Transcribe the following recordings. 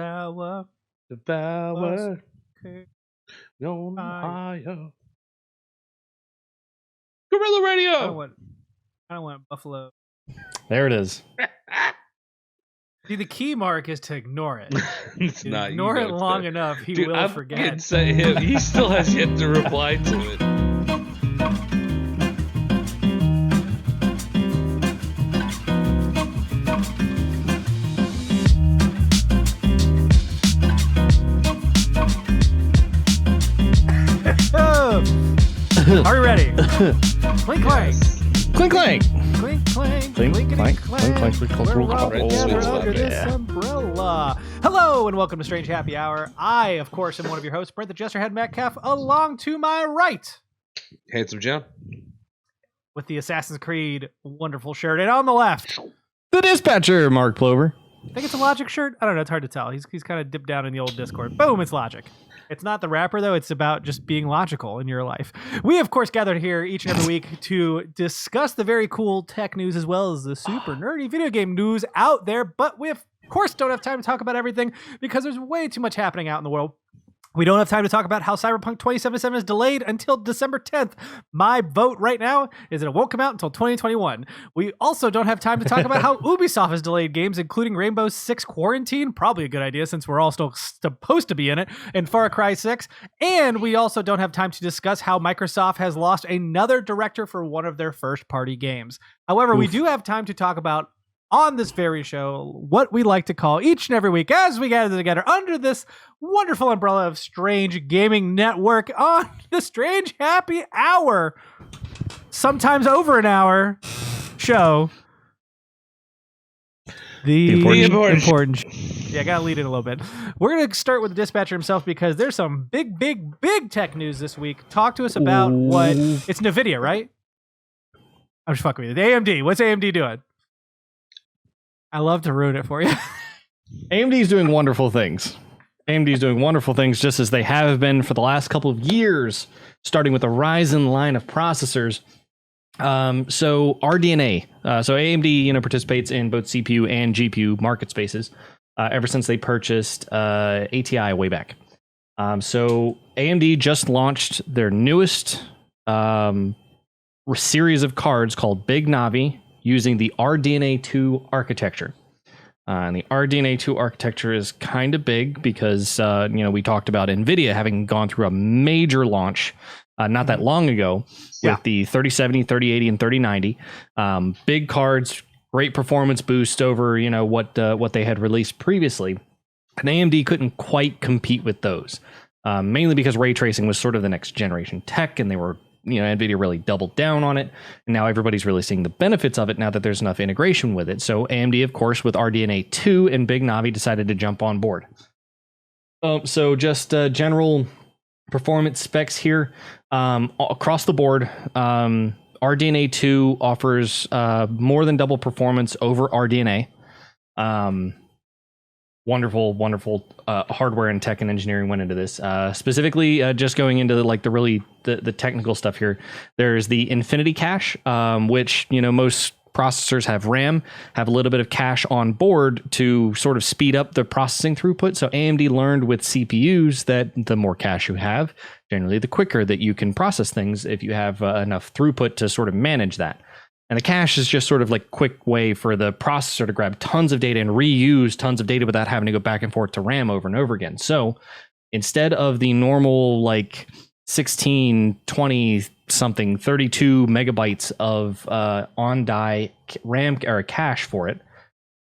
Devour. Devour. Okay. No Fire. higher. Guerrilla Radio. I don't want Buffalo. There it is. See, the key mark is to ignore it. It's You not. ignore you it know it's long there. enough, he Dude, will I'm forget. He still has yet to reply to it. Oh! Are we ready? Clink clank. Clink clank. Clink clank. Clink, Clinkety clank, clank. clink, clank, clink, We're clink, all clink, together clink, under clink, this yeah. umbrella. Hello and welcome to Strange Happy Hour. I, of course, am one of your hosts, Brent the Jesterhead Metcalf, along to my right Handsome John. with the Assassin's Creed wonderful shirt, and on the left, The dispatcher, Mark Plover. I think it's a Logic shirt. I don't know. It's hard to tell. He's kind of dipped down in the old Discord. Boom, it's Logic. It's not the rapper, though. It's about just being logical in your life. We, of course, gathered here each and every week to discuss the very cool tech news as well as the super nerdy video game news out there. But we, of course, don't have time to talk about everything because there's way too much happening out in the world. We don't have time to talk about how Cyberpunk 2077 is delayed until December 10th. My vote right now is that it won't come out until 2021. We also don't have time to talk about how Ubisoft has delayed games, including Rainbow Six Quarantine, probably a good idea since we're all still supposed to be in it, and Far Cry 6. And we also don't have time to discuss how Microsoft has lost another director for one of their first-party games. However, we do have time to talk about on this very show what we like to call each and every week as we gather together under this wonderful umbrella of Strange Gaming Network on the Strange Happy Hour, sometimes over an hour show. The important. Yeah, I gotta lead it a little bit. We're gonna start with the dispatcher himself because there's some big tech news this week. Talk to us about what it's NVIDIA, right? I'm just fucking with you. The AMD. What's AMD doing? I love to ruin it for you. AMD is doing wonderful things. AMD is doing wonderful things just as they have been for the last couple of years, starting with the Ryzen line of processors. So RDNA. So AMD, participates in both CPU and GPU market spaces ever since they purchased ATI way back. So AMD just launched their newest series of cards called Big Navi, using the RDNA 2 architecture. And the RDNA 2 architecture is kind of big because, we talked about NVIDIA having gone through a major launch not that long ago with the 3070, 3080, and 3090. Big cards, great performance boost over, what they had released previously. And AMD couldn't quite compete with those, mainly because ray tracing was sort of the next generation tech, and they were NVIDIA really doubled down on it, and now everybody's really seeing the benefits of it now that there's enough integration with it. So AMD, of course, with RDNA 2 and Big Navi, decided to jump on board. So just general performance specs here across the board. RDNA 2 offers more than double performance over RDNA. Wonderful hardware and tech and engineering went into this. Specifically, just going into the technical stuff here. There's the Infinity Cache, which most processors have RAM, have a little bit of cache on board to sort of speed up the processing throughput. So AMD learned with CPUs that the more cache you have, generally the quicker that you can process things if you have enough throughput to sort of manage that. And the cache is just sort of like a quick way for the processor to grab tons of data and reuse tons of data without having to go back and forth to RAM over and over again. So instead of the normal 16, 20 something, 32 megabytes of on-die RAM or cache for it,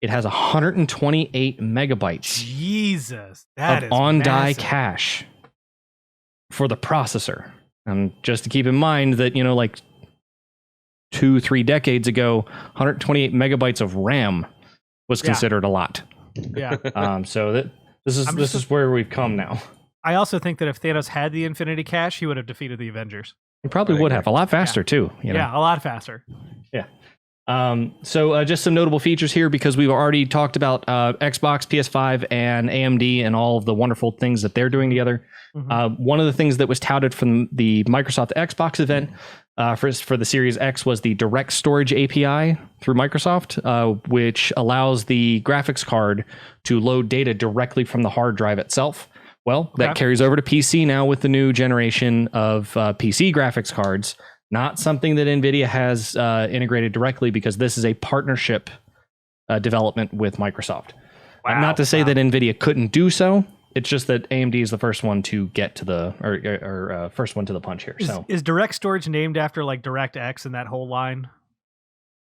it has 128 megabytes. Jesus, that of is on-die massive. cache for the processor. And just to keep in mind that 2-3 decades ago, 128 megabytes of RAM was considered a lot. Yeah. So this is where we've come now. I also think that if Thanos had the Infinity Cache, he would have defeated the Avengers. He probably would have a lot faster too. Yeah, a lot faster. Yeah. So just some notable features here, because we've already talked about Xbox, PS5, and AMD and all of the wonderful things that they're doing together. One of the things that was touted from the Microsoft Xbox event for the Series X was the Direct Storage API through Microsoft, which allows the graphics card to load data directly from the hard drive itself. Well, that carries over to PC now with the new generation of PC graphics cards. Not something that NVIDIA has integrated directly, because this is a partnership development with Microsoft. Not to say that NVIDIA couldn't do so. It's just that AMD is the first one to get to the first one to the punch here. Is Direct Storage named after like DirectX and that whole line?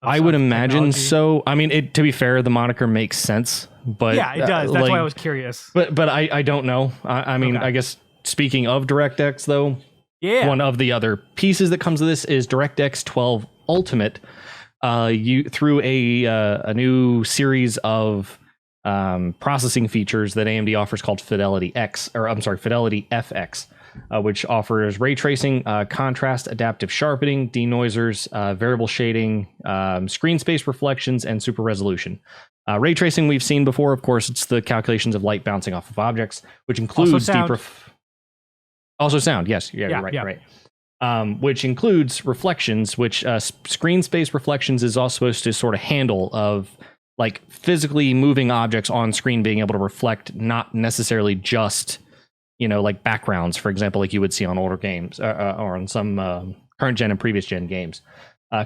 I would imagine so. I mean, to be fair, the moniker makes sense, but yeah, it does. That's why I was curious. But I don't know. I mean, I guess speaking of DirectX though. Yeah. One of the other pieces that comes with this is DirectX 12 Ultimate. Through a new series of processing features that AMD offers called Fidelity FX, which offers ray tracing, contrast, adaptive sharpening, denoisers, variable shading, screen space reflections, and super resolution. Ray tracing we've seen before. Of course, it's the calculations of light bouncing off of objects, which includes Also sound, yes. Yeah, right. Which includes reflections, which screen space reflections is also supposed to sort of handle of like physically moving objects on screen being able to reflect, not necessarily just, like backgrounds, for example, like you would see on older games or on some current gen and previous gen games.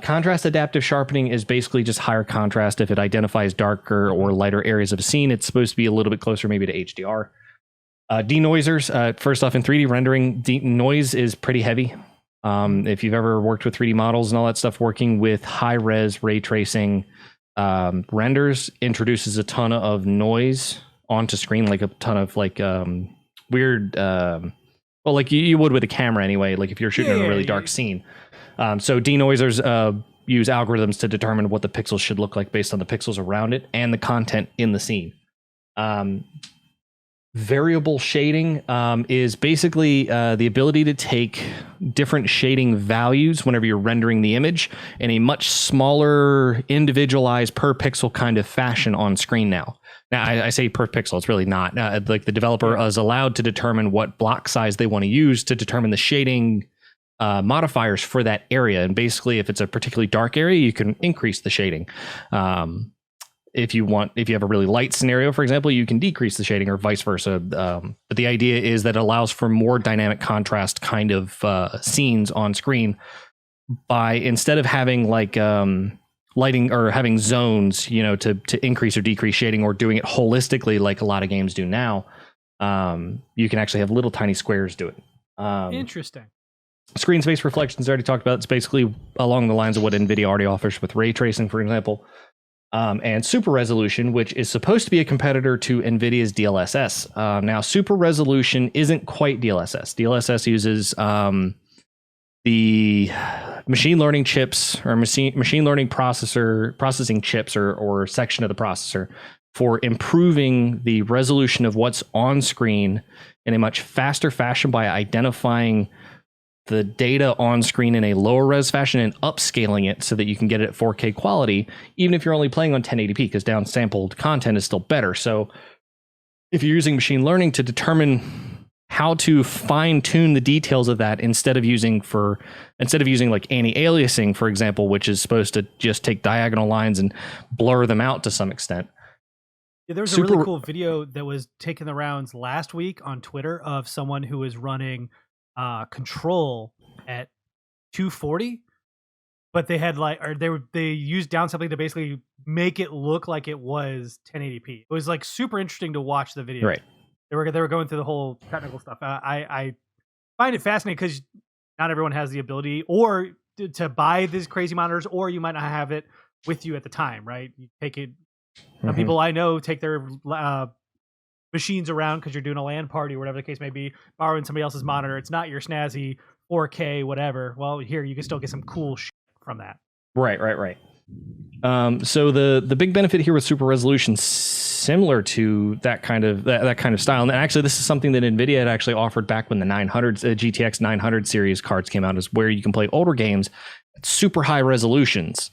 Contrast adaptive sharpening is basically just higher contrast. If it identifies darker or lighter areas of a scene, it's supposed to be a little bit closer maybe to HDR. Denoisers, first off, in 3D rendering, noise is pretty heavy. If you've ever worked with 3D models and all that stuff, working with high-res ray tracing renders introduces a ton of noise onto screen, like a ton of weird, like you would with a camera anyway, like if you're shooting in a really dark scene. So denoisers use algorithms to determine what the pixels should look like based on the pixels around it and the content in the scene. Variable shading is basically the ability to take different shading values whenever you're rendering the image in a much smaller, individualized per pixel kind of fashion on screen now. Now, I say per pixel, it's really not. Like the developer is allowed to determine what block size they want to use to determine the shading modifiers for that area. And basically, if it's a particularly dark area, you can increase the shading. If you have a really light scenario, for example, you can decrease the shading or vice versa. But the idea is that it allows for more dynamic contrast kind of scenes on screen by, instead of having like lighting or having zones, to increase or decrease shading, or doing it holistically like a lot of games do now, you can actually have little tiny squares do it. Interesting. Screen space reflections, I already talked about. It's basically along the lines of what NVIDIA already offers with ray tracing, for example. And super resolution, which is supposed to be a competitor to NVIDIA's DLSS. Now, super resolution isn't quite DLSS. DLSS uses the machine learning chips or machine learning processing chips or section of the processor for improving the resolution of what's on screen in a much faster fashion by identifying the data on screen in a lower res fashion and upscaling it so that you can get it at 4K quality, even if you're only playing on 1080p, because downsampled content is still better. So if you're using machine learning to determine how to fine tune the details of that, instead of using like anti-aliasing, for example, which is supposed to just take diagonal lines and blur them out to some extent. Yeah, there was a really cool video that was taking the rounds last week on Twitter of someone who was running Control at 240, but they had they used downsampling to basically make it look like it was 1080p. It was like super interesting to watch the video. Right. They were going through the whole technical stuff. I find it fascinating because not everyone has the ability or to buy these crazy monitors, or you might not have it with you at the time, right? You take it. Some people I know take their machines around because you're doing a LAN party or whatever the case may be, borrowing somebody else's monitor. It's not your snazzy 4K whatever. Well, here you can still get some cool shit from that. Right. So the big benefit here with super resolution, similar to that kind of style, and actually this is something that NVIDIA had actually offered back when the GTX 900 series cards came out, is where you can play older games at super high resolutions.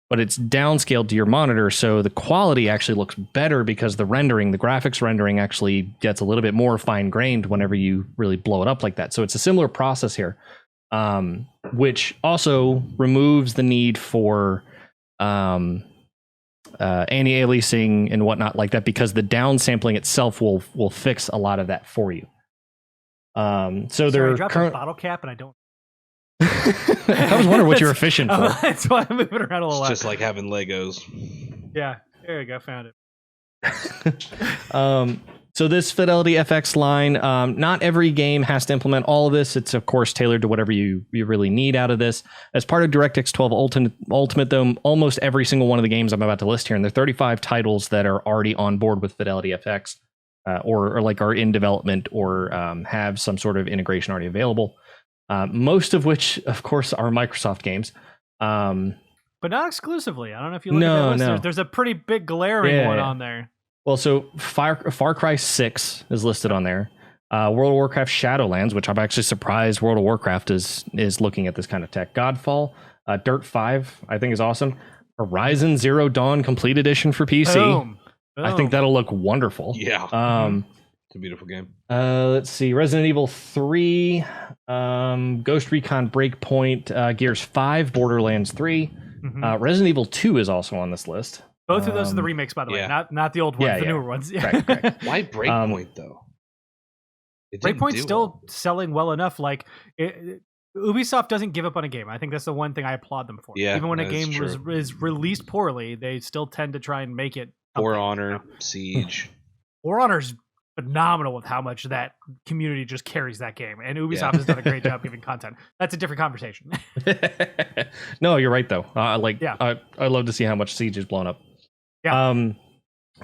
but it's downscaled to your monitor, so the quality actually looks better because the graphics rendering actually gets a little bit more fine-grained whenever you really blow it up like that. So it's a similar process here, which also removes the need for anti-aliasing and whatnot like that, because the downsampling itself will fix a lot of that for you. So Sorry, I they're dropped a bottle cap and I don't. I was wondering what you were fishing for. That's why I'm moving around a little. It's just like having Legos. Yeah, there we go. Found it. So this Fidelity FX line, not every game has to implement all of this. It's of course tailored to whatever you really need out of this. As part of DirectX 12 Ultimate, though, almost every single one of the games I'm about to list here, and there are 35 titles that are already on board with Fidelity FX, or like are in development or have some sort of integration already available. Most of which, of course, are Microsoft games. But not exclusively. I don't know if you look at that list. There's a pretty big glaring one on there. Well, so Far Cry 6 is listed on there. World of Warcraft Shadowlands, which I'm actually surprised World of Warcraft is looking at this kind of tech. Godfall, Dirt 5, I think is awesome. Horizon Zero Dawn Complete Edition for PC. Boom. I think that'll look wonderful. Yeah. It's a beautiful game. Let's see. Resident Evil 3, Ghost Recon Breakpoint, Gears 5, Borderlands 3. Resident Evil 2 is also on this list. Both of those are the remakes, by the way, not the old ones, the newer ones. Correct. Why Breakpoint though? Breakpoint's still selling well enough. Like Ubisoft doesn't give up on a game. I think that's the one thing I applaud them for. Yeah, even when a game is released poorly, they still tend to try and make it. For Honor, Siege. For Honor's phenomenal with how much that community just carries that game, and Ubisoft has done a great job giving content. That's a different conversation. No, you're right though. I love to see how much Siege is blown up. Yeah.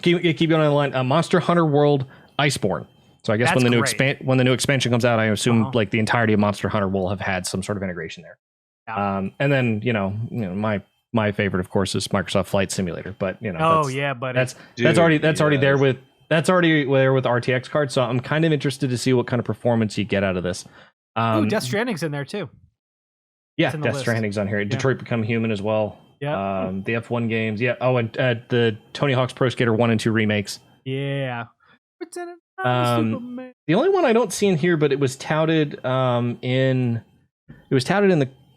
Keep going on the line. Monster Hunter World Iceborne. So I guess when the new expansion comes out, I assume like the entirety of Monster Hunter will have had some sort of integration there. Yeah. And then my favorite, of course, is Microsoft Flight Simulator. But but that's already there with RTX cards. So I'm kind of interested to see what kind of performance you get out of this. Death Stranding's in there too. Yeah, Death Stranding's on here. Yeah. Detroit Become Human as well. Yeah. The F1 games. Yeah. Oh, and the Tony Hawk's Pro Skater 1 and 2 remakes. Yeah. The only one I don't see in here, but it was touted in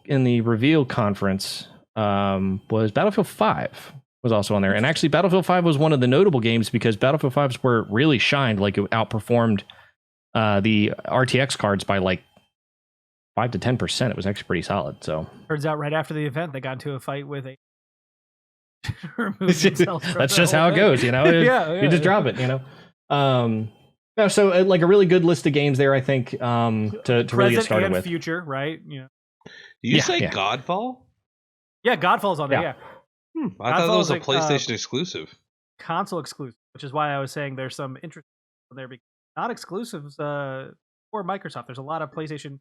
the reveal conference was Battlefield 5 was also on there. And actually Battlefield 5 was one of the notable games because Battlefield 5 is where it really shined. Like it outperformed the RTX cards by like 5 to 10%. It was actually pretty solid. So turns out right after the event, they got into a fight with a. That's just how it goes, you know. You just drop it, you know. So like a really good list of games there, I think, to really get started with. Future, right? Yeah. Did you say Godfall? Yeah, Godfall's on there. Yeah. I thought that was a PlayStation exclusive. Console exclusive, which is why I was saying there's some interest there. Because not exclusives for Microsoft. There's a lot of PlayStation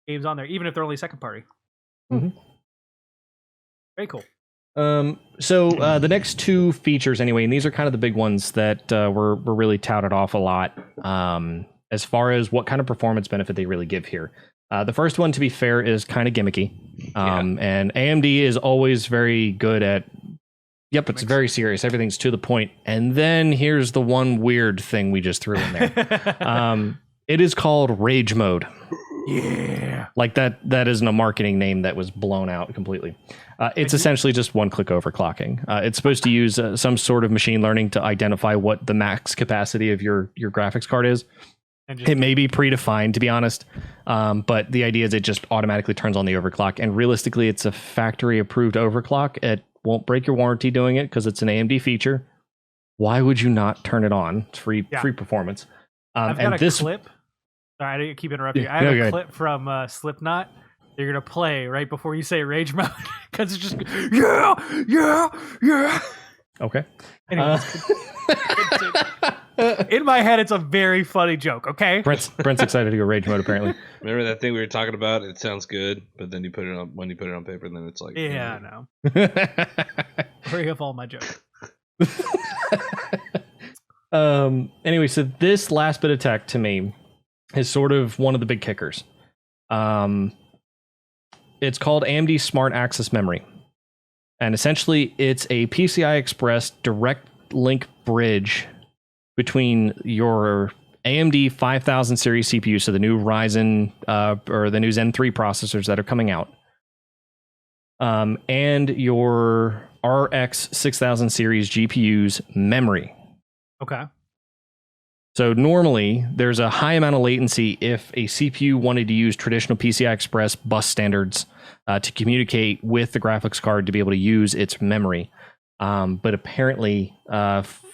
games on there, even if they're only second party. Mm-hmm. Very cool. So the next two features, anyway, and these are kind of the big ones that were really touted off a lot as far as what kind of performance benefit they really give here. The first one, to be fair, is kind of gimmicky, and AMD is always very good at. Yep, it's very serious. Everything's to the point. And then here's the one weird thing we just threw in there. It is called Rage Mode. Yeah. Like that isn't a marketing name that was blown out completely. It's essentially just one-click overclocking. It's supposed to use some sort of machine learning to identify what the max capacity of your graphics card is. It may be predefined, to be honest, but the idea is it just automatically turns on the overclock. And realistically, it's a factory-approved overclock. It won't break your warranty doing it because it's an AMD feature. Why would you not turn it on? It's free performance. I've got a clip. Sorry, I didn't keep interrupting you. I have a clip from Slipknot. You're going to play right before you say Rage Mode because it's just, yeah. Okay. Anyways, in my head, it's a very funny joke, okay? Brent's excited to go Rage Mode, apparently. Remember that thing we were talking about? It sounds good, but then when you put it on paper, then it's like... Yeah, I know. Bring up all my jokes. Anyway, so this last bit of tech, to me, is sort of one of the big kickers. It's called AMD Smart Access Memory. And essentially, it's a PCI Express direct link bridge between your AMD 5000 series CPU, so the new Ryzen or the new Zen 3 processors that are coming out, and your RX 6000 series GPU's memory. Okay. So normally, there's a high amount of latency if a CPU wanted to use traditional PCI Express bus standards to communicate with the graphics card to be able to use its memory. But apparently,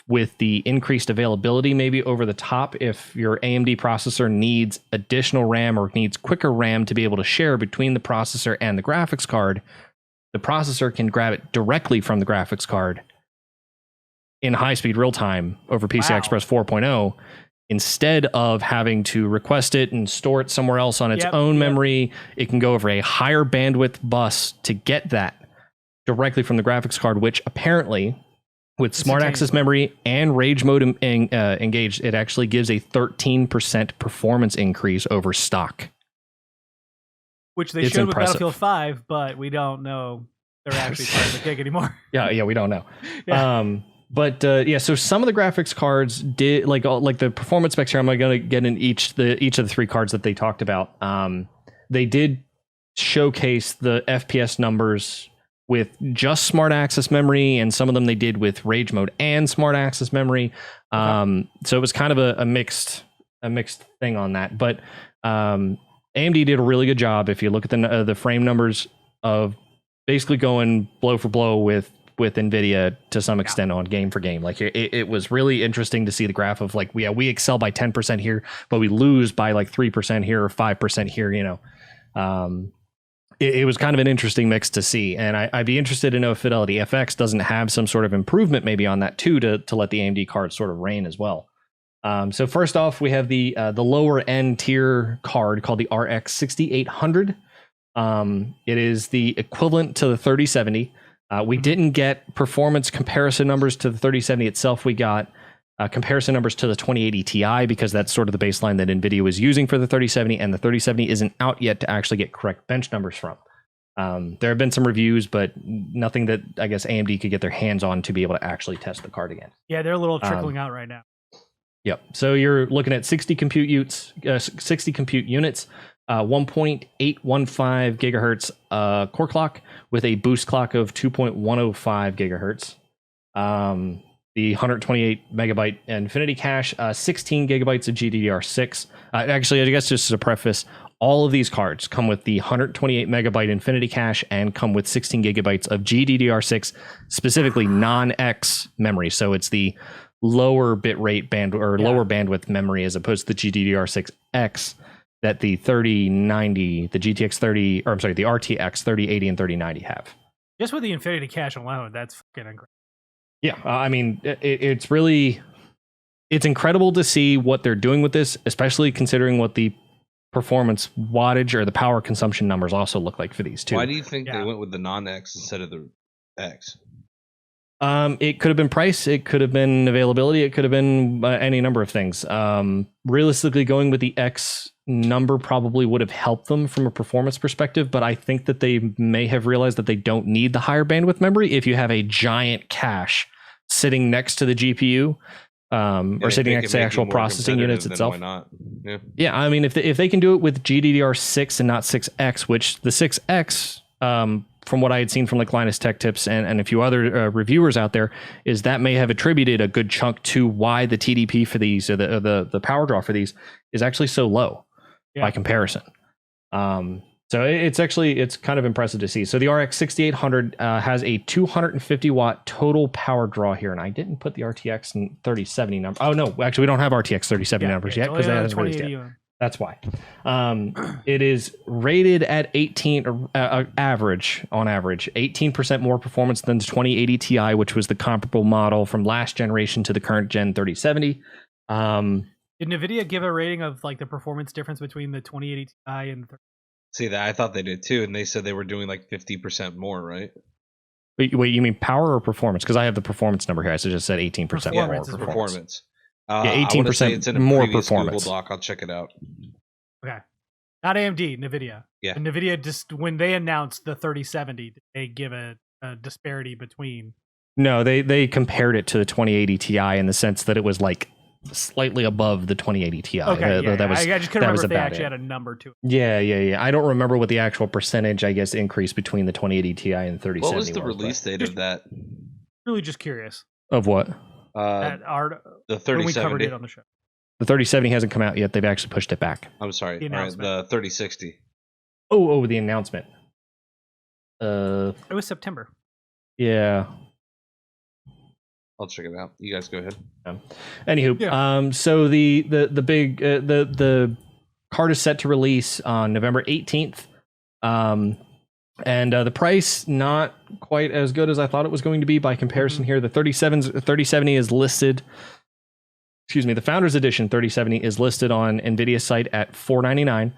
with the increased availability, maybe over the top, if your AMD processor needs additional RAM or needs quicker RAM to be able to share between the processor and the graphics card, the processor can grab it directly from the graphics card in high-speed real-time over PCI Express 4.0, instead of having to request it and store it somewhere else on its own memory. It can go over a higher bandwidth bus to get that directly from the graphics card, which apparently, with Smart Access Memory and Rage Mode engaged, it actually gives a 13% performance increase over stock. Which they showed with Battlefield 5, but we don't know they're actually part of the gig anymore. Yeah, we don't know. So some of the graphics cards did like the performance specs here. I'm going to get in each of the three cards that they talked about. They did showcase the FPS numbers with just Smart Access Memory, and some of them they did with Rage Mode and Smart Access Memory. So it was kind of a mixed thing on that. But AMD did a really good job. If you look at the frame numbers of basically going blow for blow with NVIDIA to some extent on game for game. Like it was really interesting to see the graph of like, we excel by 10% here, but we lose by like 3% here or 5% here, It was kind of an interesting mix to see. And I'd be interested to know if Fidelity FX doesn't have some sort of improvement maybe on that too, to let the AMD card sort of reign as well. So first off, we have the lower end tier card called the RX 6800. It is the equivalent to the 3070. We didn't get performance comparison numbers to the 3070 itself. We got comparison numbers to the 2080 Ti because that's sort of the baseline that NVIDIA was using for the 3070, and the 3070 isn't out yet to actually get correct bench numbers from. There have been some reviews, but nothing that I guess AMD could get their hands on to be able to actually test the card again. Yeah, they're a little trickling out right now. Yep. So you're looking at 60 compute units, 1.815 gigahertz core clock with a boost clock of 2.105 gigahertz. The 128 megabyte infinity cache, 16 gigabytes of GDDR6. Actually, I guess just to preface, all of these cards come with the 128 megabyte infinity cache and come with 16 gigabytes of GDDR6, specifically non-X memory. So it's the lower bitrate lower bandwidth memory as opposed to the GDDR6X that the 3090, the GTX 30, or I'm sorry, the RTX 3080 and 3090 have. Just with the infinity cache alone, that's fucking incredible. Yeah, I mean, it's incredible to see what they're doing with this, especially considering what the performance wattage or the power consumption numbers also look like for these two. Why do you think they went with the non-X instead of the X? It could have been price, it could have been availability, it could have been any number of things. Realistically, going with the X number probably would have helped them from a performance perspective, but I think that they may have realized that they don't need the higher bandwidth memory if you have a giant cache sitting next to the GPU, or sitting next to the actual processing units itself. Why not? Yeah, I mean, if they can do it with GDDR6 and not 6X, which the 6X, from what I had seen from like Linus Tech Tips and a few other reviewers out there, is that may have attributed a good chunk to why the TDP for these, or the power draw for these, is actually so low by comparison. So it's kind of impressive to see. So the RX 6800 has a 250 watt total power draw here, and I didn't put the RTX 3070 number. Oh no, actually we don't have RTX 3070 numbers yet because that hasn't released yet. That's why. It is rated at 18 average, 18% more performance than the 2080 Ti, which was the comparable model from last generation to the current gen 3070. Did NVIDIA give a rating of like the performance difference between the 2080 Ti and the See that? I thought they did too, and they said they were doing like 50% more, right? Wait, you mean power or performance? Because I have the performance number here. I just said 18% more performance. Yeah, 18% more performance. Google Doc. I'll check it out. Okay. Not AMD, NVIDIA. Yeah. And NVIDIA, just when they announced the 3070, they give a disparity between. No, they compared it to the 2080 Ti in the sense that it was like slightly above the 2080 Ti. Okay, That was, I just couldn't that was remember if they about actually it. had a number to it. Yeah. I don't remember what the actual percentage, I guess, increase between the 2080 Ti and the 3070 What was the release date of that? Really, just curious. Of what? That art The when we covered 3070. it on the show. The 3070 hasn't come out yet. They've actually pushed it back. I'm sorry. The All right, announcement. the 3060. Oh, the announcement. It was September. Yeah. I'll check it out. You guys go ahead. Anywho, so the big the card is set to release on November 18th. And the price not quite as good as I thought it was going to be by comparison here. The 3070 is listed. Excuse me, the Founders Edition 3070 is listed on Nvidia's site at $499.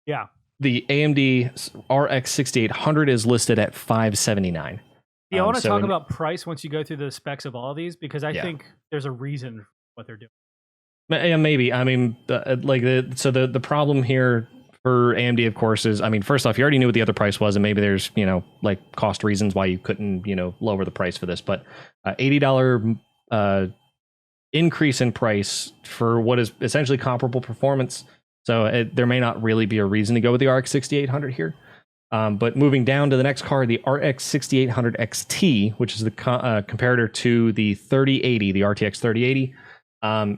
Yeah. The AMD RX 6800 is listed at $579. Yeah, I want to talk about price once you go through the specs of all of these because I think there's a reason what they're doing. Yeah, maybe. I mean, the problem here for AMD, of course, is, I mean, first off, you already knew what the other price was, and maybe there's, like cost reasons why you couldn't, lower the price for this, but $80 increase in price for what is essentially comparable performance. So there may not really be a reason to go with the RX 6800 here. But moving down to the next card, the RX 6800 XT, which is the comparator to the 3080, the RTX 3080,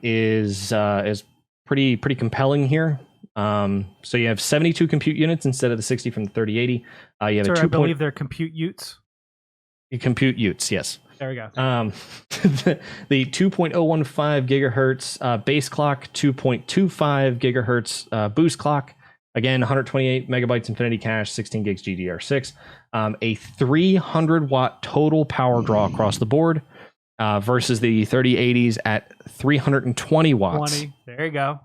is pretty compelling here. So you have 72 compute units instead of the 60 from the 3080. You have I believe they're compute utes. Compute utes, yes. There we go. The 2.015 gigahertz base clock, 2.25 gigahertz boost clock. Again, 128 megabytes infinity cache, 16 gigs GDDR6, a 300 watt total power draw across the board versus the 3080s at 320 watts. There you go.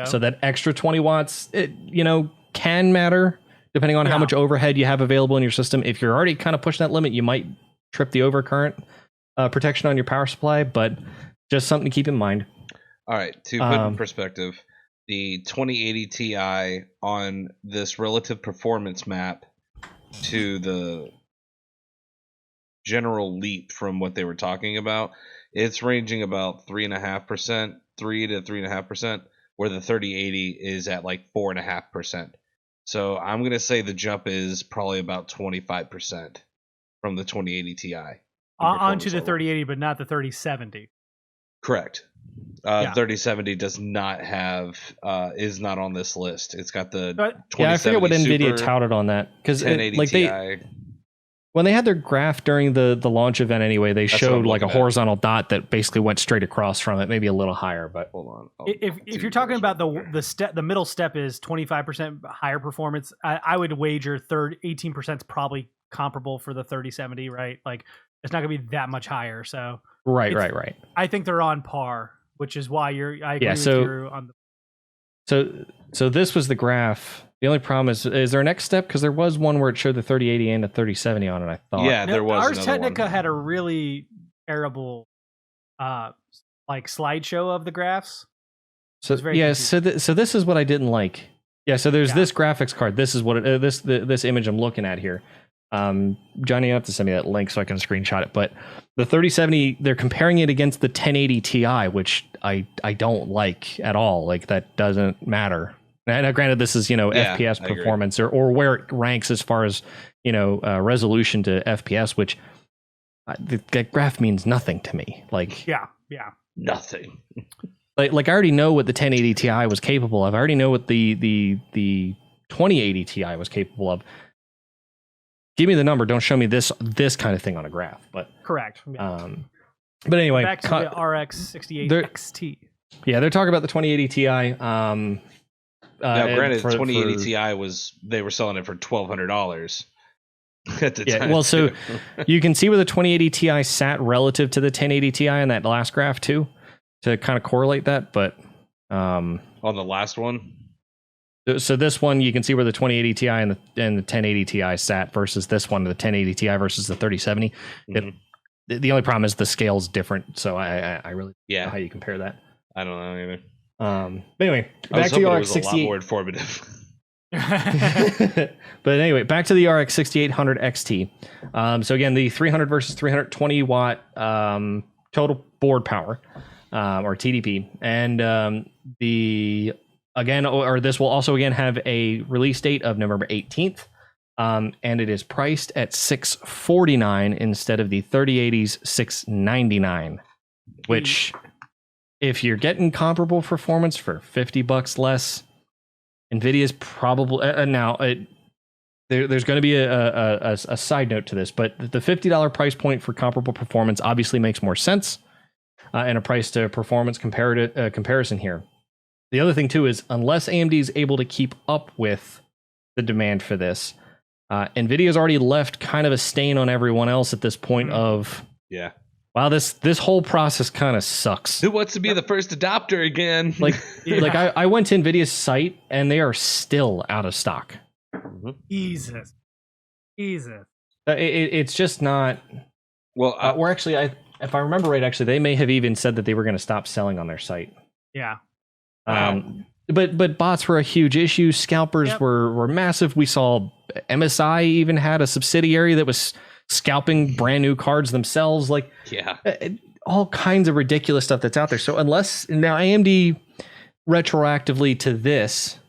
So that extra 20 watts, it can matter depending on how much overhead you have available in your system. If you're already kind of pushing that limit, you might trip the overcurrent protection on your power supply, but just something to keep in mind. All right, to put in perspective, the 2080 Ti on this relative performance map to the general leap from what they were talking about, it's ranging about 3.5%, 3 to 3.5%, where the 3080 is at like 4.5%. So I'm gonna say the jump is probably about 25% from the 2080 Ti onto the 3080, but not the 3070. Correct. 3070 does not have is not on this list. It's got the 2070 I forget what Nvidia Super, touted on that because 1080 Ti. When they had their graph during the launch event anyway, they showed like a horizontal dot that basically went straight across from it, maybe a little higher. But hold on, if you're talking about the middle step is 25% higher performance, I would wager 18% is probably comparable for the 3070, right? Like it's not gonna be that much higher. So right. I think they're on par, which is why I agree with you on the. So this was the graph. The only problem is there a next step? Because there was one where it showed the 3080 and the 3070 on it, I thought. Yeah, there was. Ars Technica had a really terrible like slideshow of the graphs. So this is what I didn't like. Yeah, so there's this graphics card. This is what this image I'm looking at here. Johnny, you have to send me that link so I can screenshot it. But the 3070, they're comparing it against the 1080 Ti, which I don't like at all. Like that doesn't matter. Now, granted, this is FPS performance or where it ranks as far as resolution to FPS, which that graph means nothing to me. Like nothing. Like I already know what the 1080 Ti was capable of. I already know what the 2080 Ti was capable of. Give me the number. Don't show me this kind of thing on a graph. But correct. But anyway, back to the RX 68 XT. Yeah, they're talking about the 2080 Ti. Now, granted, 2080 Ti they were selling it for $1,200 at the time. Well, so you can see where the 2080 Ti sat relative to the 1080 Ti in that last graph too, to kind of correlate that. But on the last one. So this one, you can see where the 2080 Ti and the 1080 Ti sat versus this one, the 1080 Ti versus the 3070. Mm-hmm. The only problem is the scale's different, so I really don't know how you compare that. I don't know either. But anyway, back to the RX 68. A lot more informative. But anyway, back to the RX 6800 XT. So again, the 300 versus 320 watt total board power, or TDP, and this will also again have a release date of November 18th, and it is priced at $649 instead of the 3080's $699, which, if you're getting comparable performance for $50 less, NVIDIA's probably there's going to be a side note to this, but the $50 price point for comparable performance obviously makes more sense, and a price to performance comparison here. The other thing too is, unless AMD is able to keep up with the demand for this, NVIDIA's already left kind of a stain on everyone else at this point of, yeah, wow, this whole process kind of sucks. Who wants to be the first adopter again? Like, I went to NVIDIA's site and they are still out of stock. Jesus. It's just not. Well, or actually, if I remember right, actually, they may have even said that they were going to stop selling on their site. Yeah. But bots were a huge issue. Scalpers were massive. We saw MSI even had a subsidiary that was scalping brand new cards themselves. Like, all kinds of ridiculous stuff that's out there. So unless now AMD retroactively to this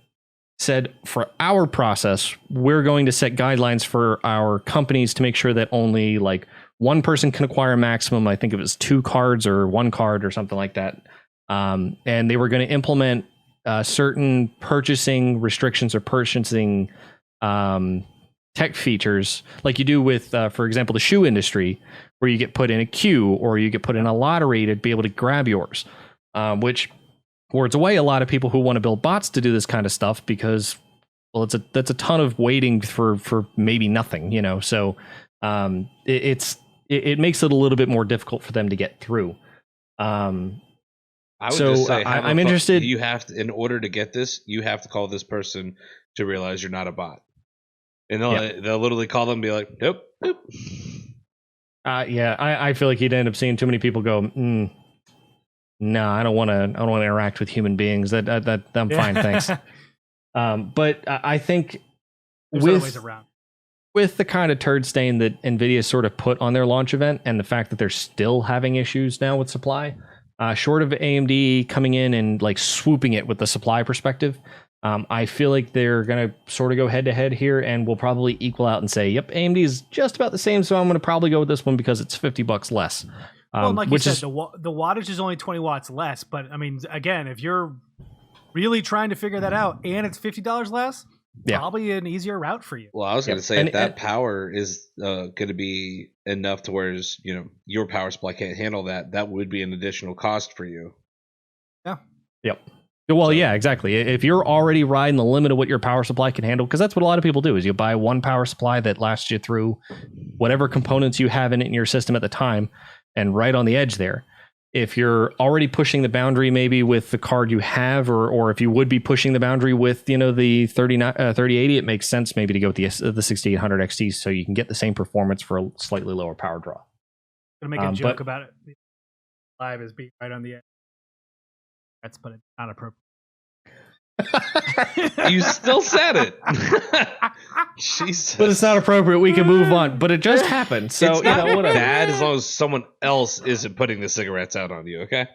said, for our process, we're going to set guidelines for our companies to make sure that only like one person can acquire a maximum. I think it was 2 cards or 1 card or something like that. And they were going to implement certain purchasing restrictions or purchasing tech features like you do with, for example, the shoe industry, where you get put in a queue or you get put in a lottery to be able to grab yours, which wards away a lot of people who want to build bots to do this kind of stuff, because, well, that's a ton of waiting for maybe nothing, you know. So it makes it a little bit more difficult for them to get through. I would just say, I'm interested. You have to, in order to get this, you have to call this person to realize you're not a bot, and they'll literally call them and be like, nope. I feel like he'd end up seeing too many people go, no, I don't want to interact with human beings. That I'm fine, thanks. But I think there's other ways around. With the kind of turd stain that NVIDIA sort of put on their launch event, and the fact that they're still having issues now with supply, short of AMD coming in and like swooping it with the supply perspective, I feel like they're going to sort of go head to head here, and we'll probably equal out and say, yep, AMD is just about the same, so I'm going to probably go with this one because it's $50 less. Well, like you said, the wattage is only 20 watts less, but I mean, again, if you're really trying to figure that out and it's $50 less, probably an easier route for you. Well, I was going to say, if that power is going to be enough to where, you know, your power supply can't handle that, that would be an additional cost for you. Yeah. Yep. Well, yeah, exactly. If you're already riding the limit of what your power supply can handle, because that's what a lot of people do, is you buy one power supply that lasts you through whatever components you have in it in your system at the time, and right on the edge there. If you're already pushing the boundary maybe with the card you have, or if you would be pushing the boundary with, you know, the 3080, it makes sense maybe to go with the 6800 XT, so you can get the same performance for a slightly lower power draw. I'm going to make a joke about it. Live is being right on the edge. But it's not appropriate. You still said it. Jesus. But it's not appropriate. We can move on. But it just happened. So it's not whatever. bad as long as someone else isn't putting the cigarettes out on you, okay?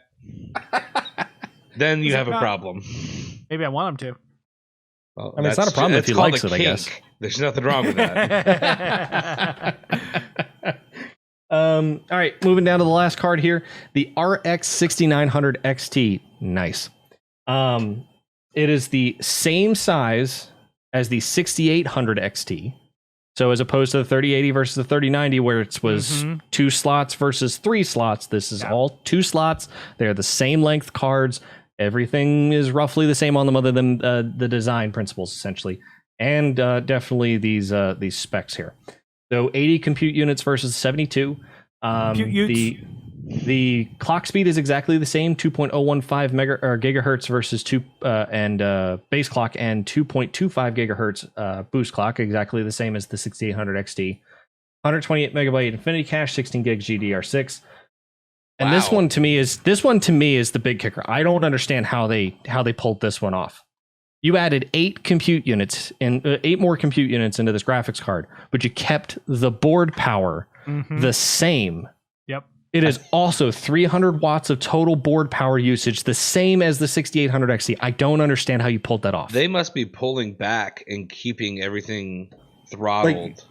Then you have a problem. Maybe I want him to. Well, I mean, it's not a problem if he likes it, I guess. There's nothing wrong with that. All right, moving down to the last card here, the RX 6900 XT. Nice. It is the same size as the 6800 XT. So as opposed to the 3080 versus the 3090, where it was 2 slots versus 3 slots, this is all 2 slots. They're the same length cards. Everything is roughly the same on them, other than the design principles, essentially, and definitely these specs here. So 80 compute units versus 72. The clock speed is exactly the same, 2.015 gigahertz versus base clock, and 2.25 gigahertz boost clock, exactly the same as the 6800 XT. 128 megabyte Infinity Cache, 16 gigs GDR6. And wow. this one to me is the big kicker. I don't understand how they pulled this one off. You added 8 compute units and 8 more compute units into this graphics card, but you kept the board power the same. Yep. It is also 300 watts of total board power usage, the same as the 6800 XT. I don't understand how you pulled that off. They must be pulling back and keeping everything throttled.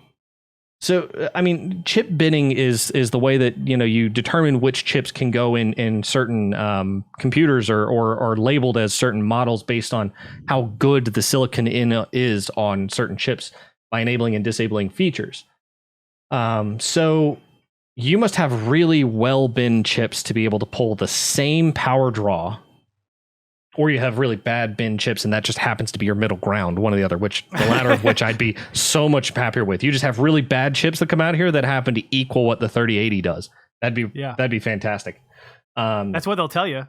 So, I mean, chip binning is the way that, you determine which chips can go in certain computers or labeled as certain models based on how good the silicon is on certain chips by enabling and disabling features. So you must have really well bin chips to be able to pull the same power draw, or you have really bad bin chips and that just happens to be your middle ground, one or the other, which the latter of which I'd be so much happier with. You just have really bad chips that come out here that happen to equal what the 3080 does. That'd be fantastic. That's what they'll tell you.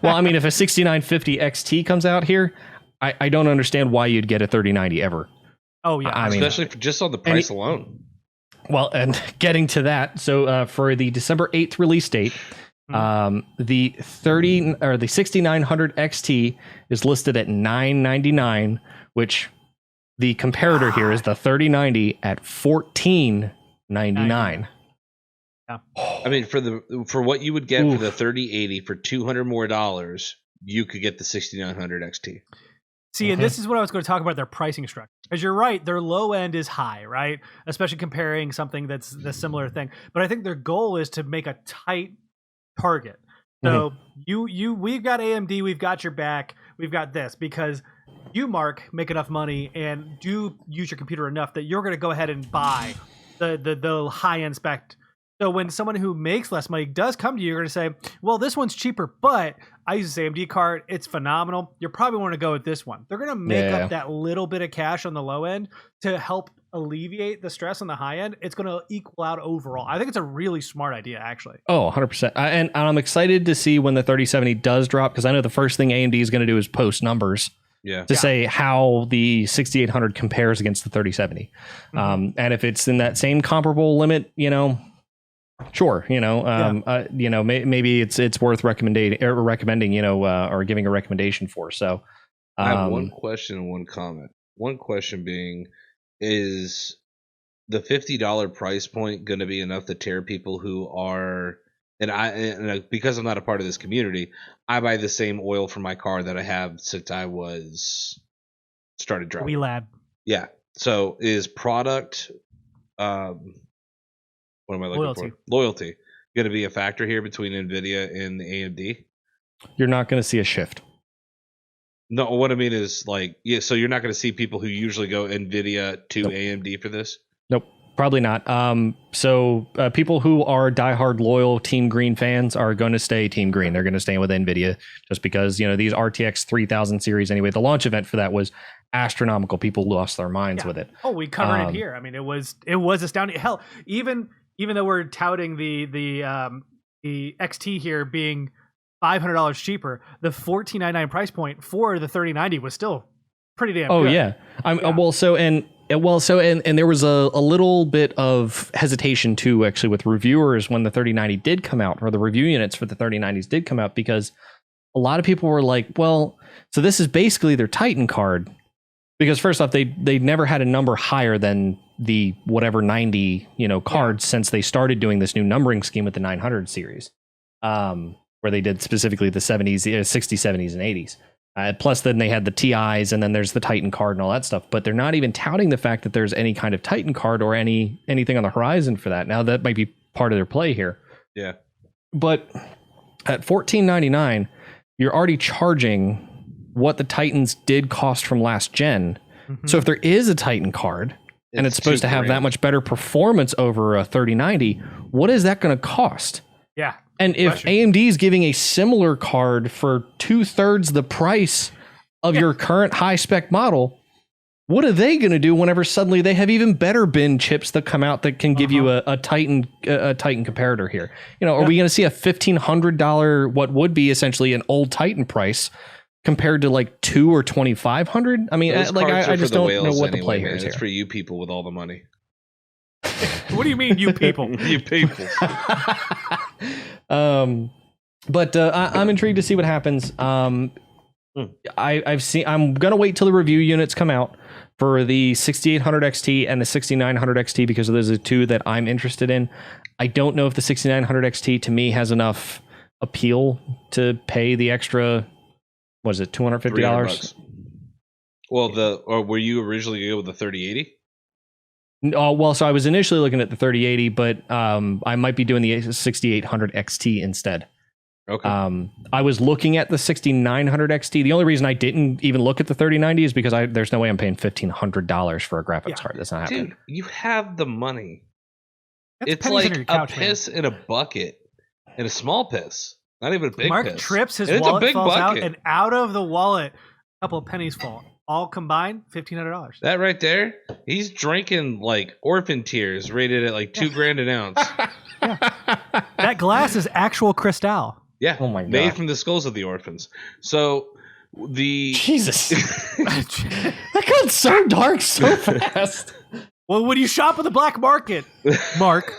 Well, I mean, if a 6950 XT comes out here, I don't understand why you'd get a 3090 ever. Oh yeah, especially just on the price alone. Well, and getting to that, so for the December 8th release date, the 6900 XT is listed at $999, which the comparator here is the 3090 at $1499. Yeah. I mean, for what you would get for the 3080 for $200 more, you could get the 6900 XT. See, and this is what I was going to talk about, their pricing structure. Because you're right, their low end is high, right? Especially comparing something that's the similar thing. But I think their goal is to make a tight target. So we've got AMD, we've got your back, we've got this, because you, Mark, make enough money and do use your computer enough that you're going to go ahead and buy the high end spec. So when someone who makes less money does come to you, you're going to say, well, this one's cheaper, but I use this AMD card. It's phenomenal. You're probably want to go with this one. They're going to make up that little bit of cash on the low end to help alleviate the stress on the high end. It's going to equal out overall. I think it's a really smart idea, actually. Oh, 100%. And I'm excited to see when the 3070 does drop, because I know the first thing AMD is going to do is post numbers to say how the 6800 compares against the 3070. And if it's in that same comparable limit, sure, maybe it's worth recommending, or giving a recommendation for. So I have one question and one comment. One question being, is the $50 price point going to be enough to tear people who are, and because I'm not a part of this community, I buy the same oil for my car that I have since I started driving. Wee lad. Yeah. So is product, what am I looking for? Loyalty going to be a factor here between NVIDIA and AMD? You're not going to see a shift. No, what I mean is so you're not going to see people who usually go NVIDIA to AMD for this? Nope, probably not. So people who are diehard loyal Team Green fans are going to stay Team Green. They're going to stay with NVIDIA just because, these RTX 3000 series anyway, the launch event for that was astronomical. People lost their minds with it. Oh, we covered it here. I mean, it was astounding. Hell, even though we're touting the XT here being $500 cheaper, the $1499 price point for the 3090 was still pretty damn good. Oh yeah. And there was a little bit of hesitation too, actually, with reviewers when the 3090 did come out, or the review units for the 3090s did come out, because a lot of people were like, well, so this is basically their Titan card, because first off, they never had a number higher than the whatever 90 cards since they started doing this new numbering scheme with the 900 series. Where they did specifically the 70s, 60s, 70s, and 80s. Plus, then they had the TIs, and then there's the Titan card and all that stuff. But they're not even touting the fact that there's any kind of Titan card or anything on the horizon for that. Now, that might be part of their play here. Yeah. But at $1499, you're already charging what the Titans did cost from last gen. So if there is a Titan card, and it's supposed to have that much better performance over a 3090, what is that going to cost? Yeah. And if AMD is giving a similar card for 2/3 the price of your current high spec model, what are they going to do whenever suddenly they have even better bin chips that come out that can give you a Titan comparator here? Are we going to see a $1,500, what would be essentially an old Titan price, compared to like $2,000 or $2,500? I mean, I just don't know what the play here is. It's for you people with all the money. What do you mean, you people? You people. But I'm intrigued to see what happens. I'm gonna wait till the review units come out for the 6800 XT and the 6900 XT because those are the two that I'm interested in. I don't know if the 6900 XT to me has enough appeal to pay the extra. What is it, $250? Well, or were you originally going with the 3080? Well, so I was initially looking at the 3080, but I might be doing the 6800 XT instead. Okay. I was looking at the 6900 XT. The only reason I didn't even look at the 3090 is because there's no way I'm paying $1,500 for a graphics card. That's not happening. Dude, you have the money. That's It's pennies like under your a couch, man. piss in a bucket, and a small piss, not even a big Mark piss. trips, his And it's a wallet big falls bucket. out, and out of the wallet, a couple of pennies fall. All combined, $1,500. That right there, he's drinking like orphan tears, rated at like $2,000 an ounce. That glass is actual Cristal. Yeah, Oh my made God. from the skulls of the orphans. So the Jesus. That got so dark so fast. Well, when you shop at the black market, Mark.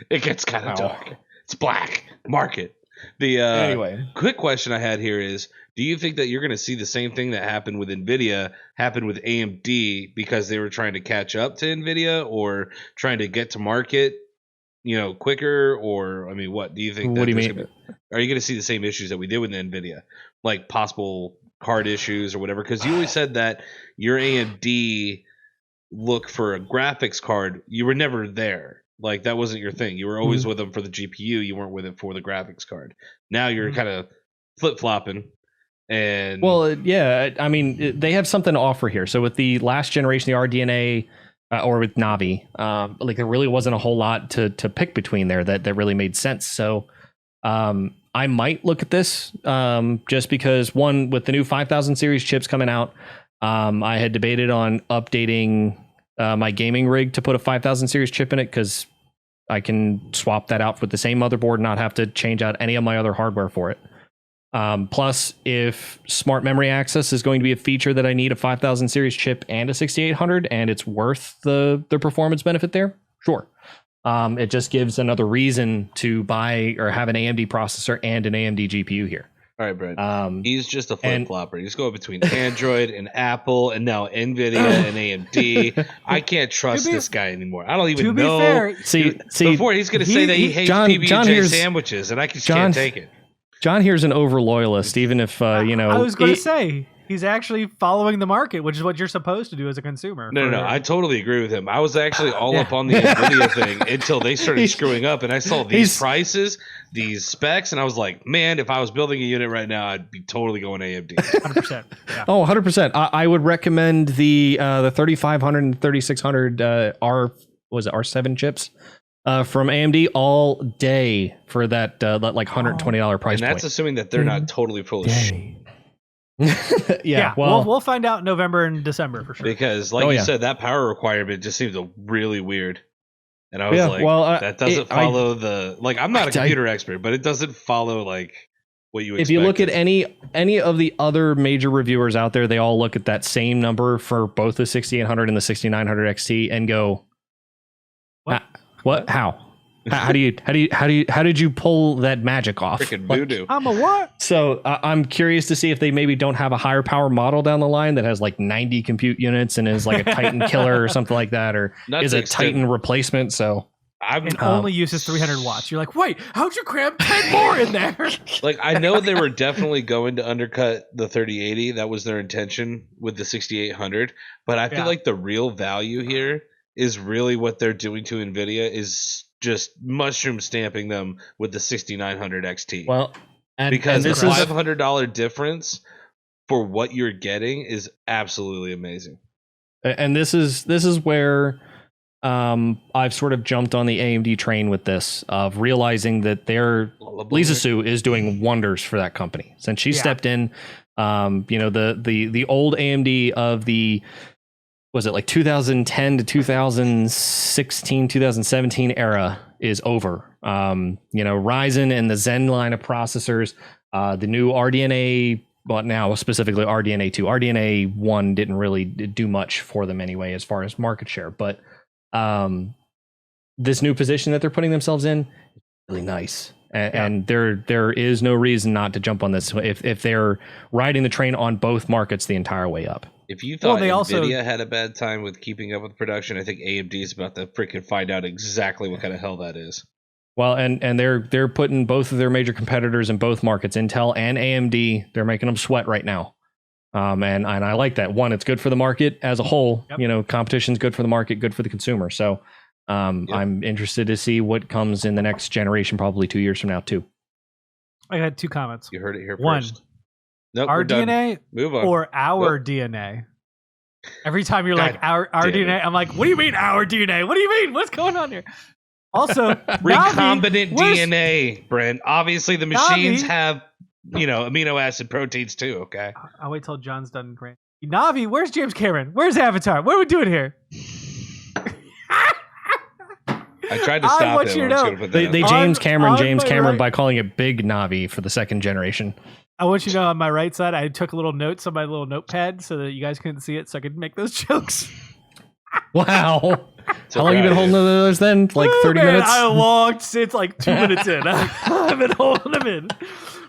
it gets kind of Wow. dark. It's black market. The Anyway. quick question I had here is: do you think that you're going to see the same thing that happened with Nvidia happen with AMD because they were trying to catch up to Nvidia or trying to get to market, quicker? Or I mean, what do you think? What do you mean? Are you going to see the same issues that we did with Nvidia, like possible card issues or whatever? Because you always said that your AMD look for a graphics card, you were never there. Like that wasn't your thing. You were always with them for the GPU. You weren't with it for the graphics card. Now you're kind of flip flopping. And Well, yeah, I mean, they have something to offer here. So with the last generation, the RDNA, or with Navi, like there really wasn't a whole lot to pick between there that really made sense. So I might look at this just because, one, with the new 5000 series chips coming out, I had debated on updating my gaming rig to put a 5000 series chip in it because I can swap that out with the same motherboard and not have to change out any of my other hardware for it. Plus, if smart memory access is going to be a feature that I need a 5000 series chip and a 6800, and it's worth the performance benefit there, sure. It just gives another reason to buy or have an AMD processor and an AMD GPU here. all right, Brad. He's just a flip and- flopper. He's going between Android and Apple, and now Nvidia and AMD. I can't trust To be- this guy anymore. I don't even To be know. fair, See, Before he's going to say that he hates John PB&J here's- sandwiches, and I just John- can't take it. John here's an over loyalist, even if I was going to say he's actually following the market, which is what you're supposed to do as a consumer. No. I totally agree with him. I was actually all up on the Nvidia thing until they started screwing up, and I saw these prices, these specs, and I was like, man, if I was building a unit right now, I'd be totally going AMD. 100%. Yeah. Oh, 100%. I would recommend the 3500 and 3600 R7 chips from AMD all day for that like $120 price And that's point. assuming that they're not totally full of shit. Yeah, we'll find out in November and December for sure. Because, like you said, that power requirement just seems really weird. And I was that doesn't follow I'm not a computer expert, but it doesn't follow what you expect. If you look at any of the other major reviewers out there, they all look at that same number for both the 6800 and the 6900 XT and go, what? How? How did you pull that magic off? Freaking voodoo. I'm a what? So I'm curious to see if they maybe don't have a higher power model down the line that has like 90 compute units and is like a Titan killer or something like that, or is a Titan replacement. So and only uses 300 watts. You're like, wait, how'd you cram 10 more in there? I know they were definitely going to undercut the 3080. That was their intention with the 6800. But I feel like the real value here is really what they're doing to NVIDIA is just mushroom stamping them with the 6900 XT. Well, because this the is $500 difference for what you're getting is absolutely amazing. And this is where I've sort of jumped on the AMD train with this, of realizing that Lisa Su is doing wonders for that company since she stepped in. The old AMD of the, was it like 2010 to 2016, 2017 era is over. Ryzen and the Zen line of processors, the new RDNA, well, now specifically RDNA 2, RDNA 1 didn't really do much for them anyway as far as market share, but this new position that they're putting themselves in is really nice. And there is no reason not to jump on this if they're riding the train on both markets the entire way up. If you thought they NVIDIA had a bad time with keeping up with production, I think AMD is about to freaking find out exactly what kind of hell that is. Well, and they're putting both of their major competitors in both markets, Intel and AMD. They're making them sweat right now. And I like that. One, it's good for the market as a whole. Yep. Competition's good for the market, good for the consumer. So I'm interested to see what comes in the next generation, probably 2 years from now, too. I had 2 comments. You heard it here One, first. Nope, our we're done. DNA Move on. or our DNA? Every time you're like, our DNA, I'm like, what do you mean our DNA? What do you mean? What's going on here? Also, recombinant DNA, Brent. Obviously, the machines Navi, have, amino acid proteins too, okay? I'll wait till John's done. Navi, where's James Cameron? Where's Avatar? What are we doing here? I tried to stop him. They James Cameron by calling it Big Navi for the second generation. I want you to know on my right side, I took little notes on my little notepad so that you guys couldn't see it, so I could make those jokes. Wow. How long have you been holding those then? Like 30 minutes? I walked. It's like 2 minutes in. I've been holding them in.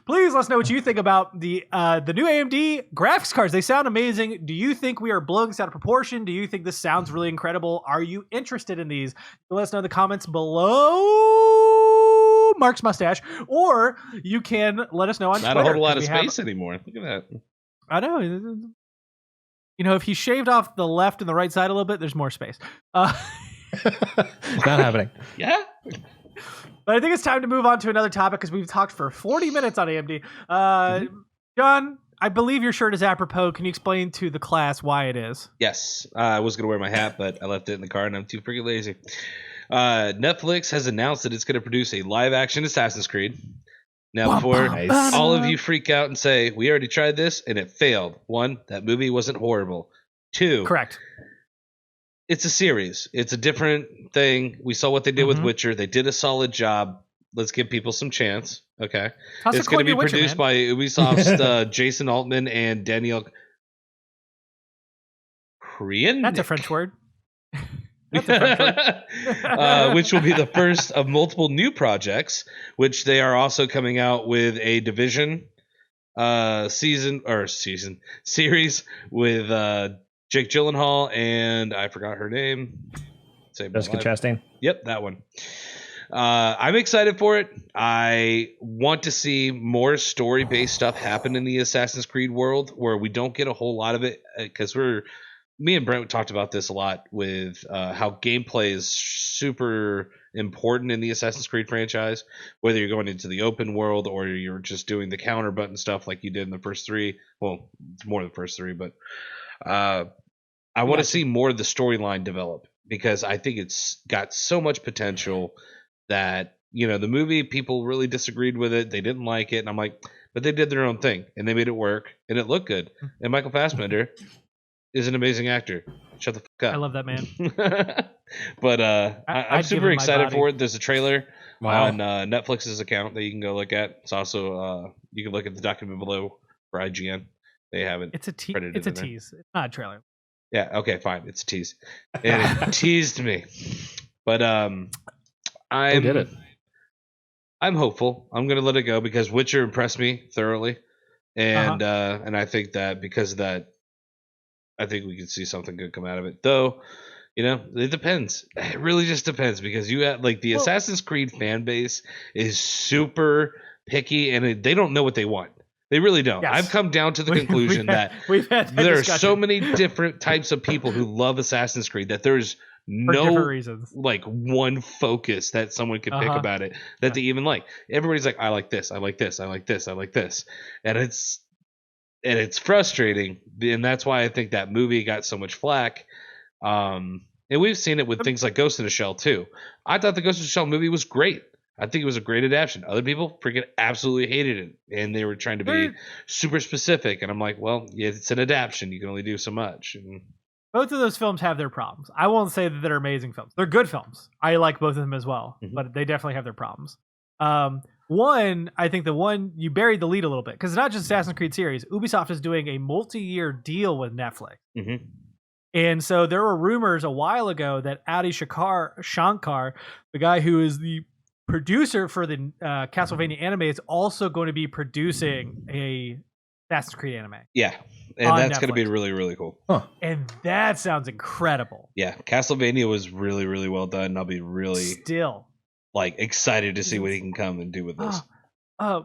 Please let us know what you think about the new AMD graphics cards. They sound amazing. Do you think we are blowing this out of proportion? Do you think this sounds really incredible? Are you interested in these? Let us know in the comments below Mark's mustache, or you can let us know on Twitter. Not a whole lot of space anymore. Look at that. I know. If he shaved off the left and the right side a little bit, there's more space. Not happening. Yeah. But I think it's time to move on to another topic because we've talked for 40 minutes on AMD. John, I believe your shirt is apropos. Can you explain to the class why it is? Yes. I was going to wear my hat, but I left it in the car and I'm too freaking lazy. Netflix has announced that it's going to produce a live-action Assassin's Creed. Now, before all of you freak out and say, we already tried this and it failed. 1, that movie wasn't horrible. 2, correct. It's a series. It's a different thing. We saw what they did with Witcher. They did a solid job. Let's give people some chance. Okay. It's going to be produced by Ubisoft's Jason Altman and Daniel Korean. That's a French word. Which will be the first of multiple new projects, which they are also coming out with a Division series with Jake Gyllenhaal and I forgot her name. Jessica Chastain. Yep, that one. I'm excited for it. I want to see more story-based stuff happen in the Assassin's Creed world where we don't get a whole lot of it because me and Brent talked about this a lot with how gameplay is super important in the Assassin's Creed franchise, whether you're going into the open world or you're just doing the counter button stuff like you did in the first 3. Well, it's more than the first 3, but I want to see more of the storyline develop because I think it's got so much potential that, the movie, people really disagreed with it. They didn't like it. And I'm like, but they did their own thing and they made it work and it looked good. And Michael Fassbender is an amazing actor. Shut the fuck up. I love that man. But I'm super excited for it. There's a trailer on Netflix's account that you can go look at. It's also you can look at the document below for IGN. They haven't. It's a It's a tease. It's not a trailer. Yeah. Okay. Fine. It's a tease. And it teased me. But Who did it? I'm hopeful. I'm gonna let it go because Witcher impressed me thoroughly, and I think that because of that, I think we could see something good come out of it. Though, it depends. It really just depends because you have the Assassin's Creed fan base is super picky and they don't know what they want. They really don't. Yes. I've come down to the conclusion that there are so many different types of people who love Assassin's Creed that there's no one focus that someone could pick about it that they even like. Everybody's like, I like this, I like this, I like this, I like this. And it's frustrating, and that's why I think that movie got so much flack. And we've seen it with things like Ghost in the Shell too. I thought the Ghost in the Shell movie was great. I think it was a great adaptation. Other people freaking absolutely hated it, and they were trying to be super specific. And I'm like, well, yeah, it's an adaptation. You can only do so much. And both of those films have their problems. I won't say that they're amazing films. They're good films. I like both of them as well, but they definitely have their problems. One, I think you buried the lead a little bit because it's not just Assassin's Creed series. Ubisoft is doing a multi-year deal with Netflix. And so there were rumors a while ago that Adi Shankar, the guy who is the producer for the Castlevania anime is also going to be producing a Assassin's Creed anime. Yeah, and On that's going to be Netflix. really, really cool. And that sounds incredible. Yeah, Castlevania was really, really well done. And I'll be really Still. like excited to see what he can come and do with this.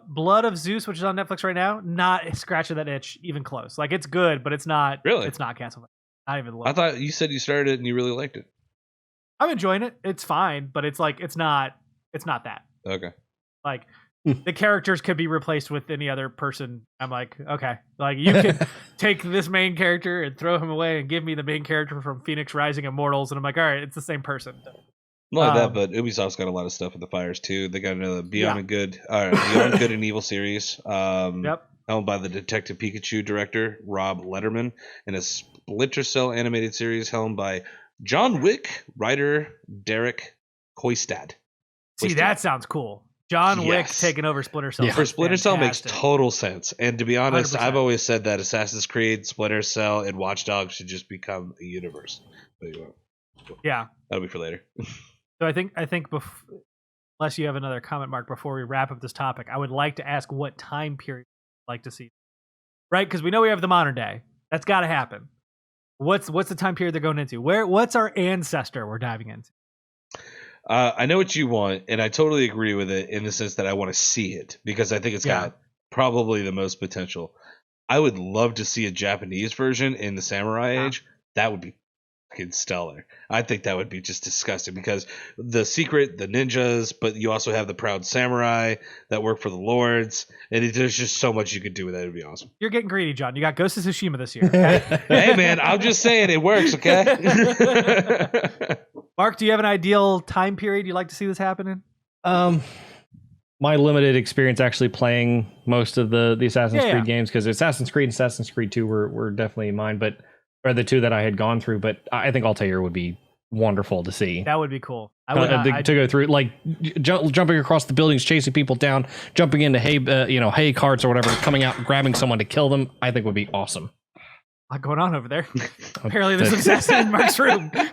Blood of Zeus, which is on Netflix right now, not scratching that itch even close. Like it's good, but it's not. Really? It's not Castlevania. Not even. I thought you said you started it and you really liked it. I'm enjoying it. It's fine, but it's like it's not that. Okay. Like the characters could be replaced with any other person. I'm like, okay, like you could take this main character and throw him away and give me the main character from Phoenix Rising Immortals, and I'm like, all right, it's the same person. Not like that, but Ubisoft's got a lot of stuff in the fires too. They got another Beyond Good and Evil series. Yep. Helmed by the Detective Pikachu director Rob Letterman, and a Splinter Cell animated series helmed by John Wick writer Derek Koistad. See, that sounds cool. John Wick taking over Splinter Cell. Yeah. For Splinter Cell makes total sense. And to be honest, 100%. I've always said that Assassin's Creed, Splinter Cell, and Watch Dogs should just become a universe. But yeah, that'll be for later. So I think unless you have another comment, Mark, before we wrap up this topic, I would like to ask what time period you'd like to see. Right? Because we know we have the modern day. That's got to happen. What's the time period they're going into? What's our ancestor we're diving into? I know what you want, and I totally agree with it in the sense that I want to see it because I think it's got probably the most potential. I would love to see a Japanese version in the Samurai Age. That would be fucking stellar. I think that would be just disgusting because the secret, the ninjas, but you also have the proud samurai that work for the lords, and there's just so much you could do with that. It would be awesome. You're getting greedy, John. You got Ghost of Tsushima this year. Okay? Hey, man, I'm just saying it works, okay? Mark, do you have an ideal time period you'd like to see this happening? My limited experience actually playing most of the Assassin's Creed games, because Assassin's Creed and Assassin's Creed 2 were definitely mine, but are the two that I had gone through. But I think Altair would be wonderful to see. That would be cool. To go through, like jumping across the buildings, chasing people down, jumping into hay carts or whatever, coming out and grabbing someone to kill them. I think would be awesome. A lot going on over there. Apparently, there's an assassin in Mark's room. All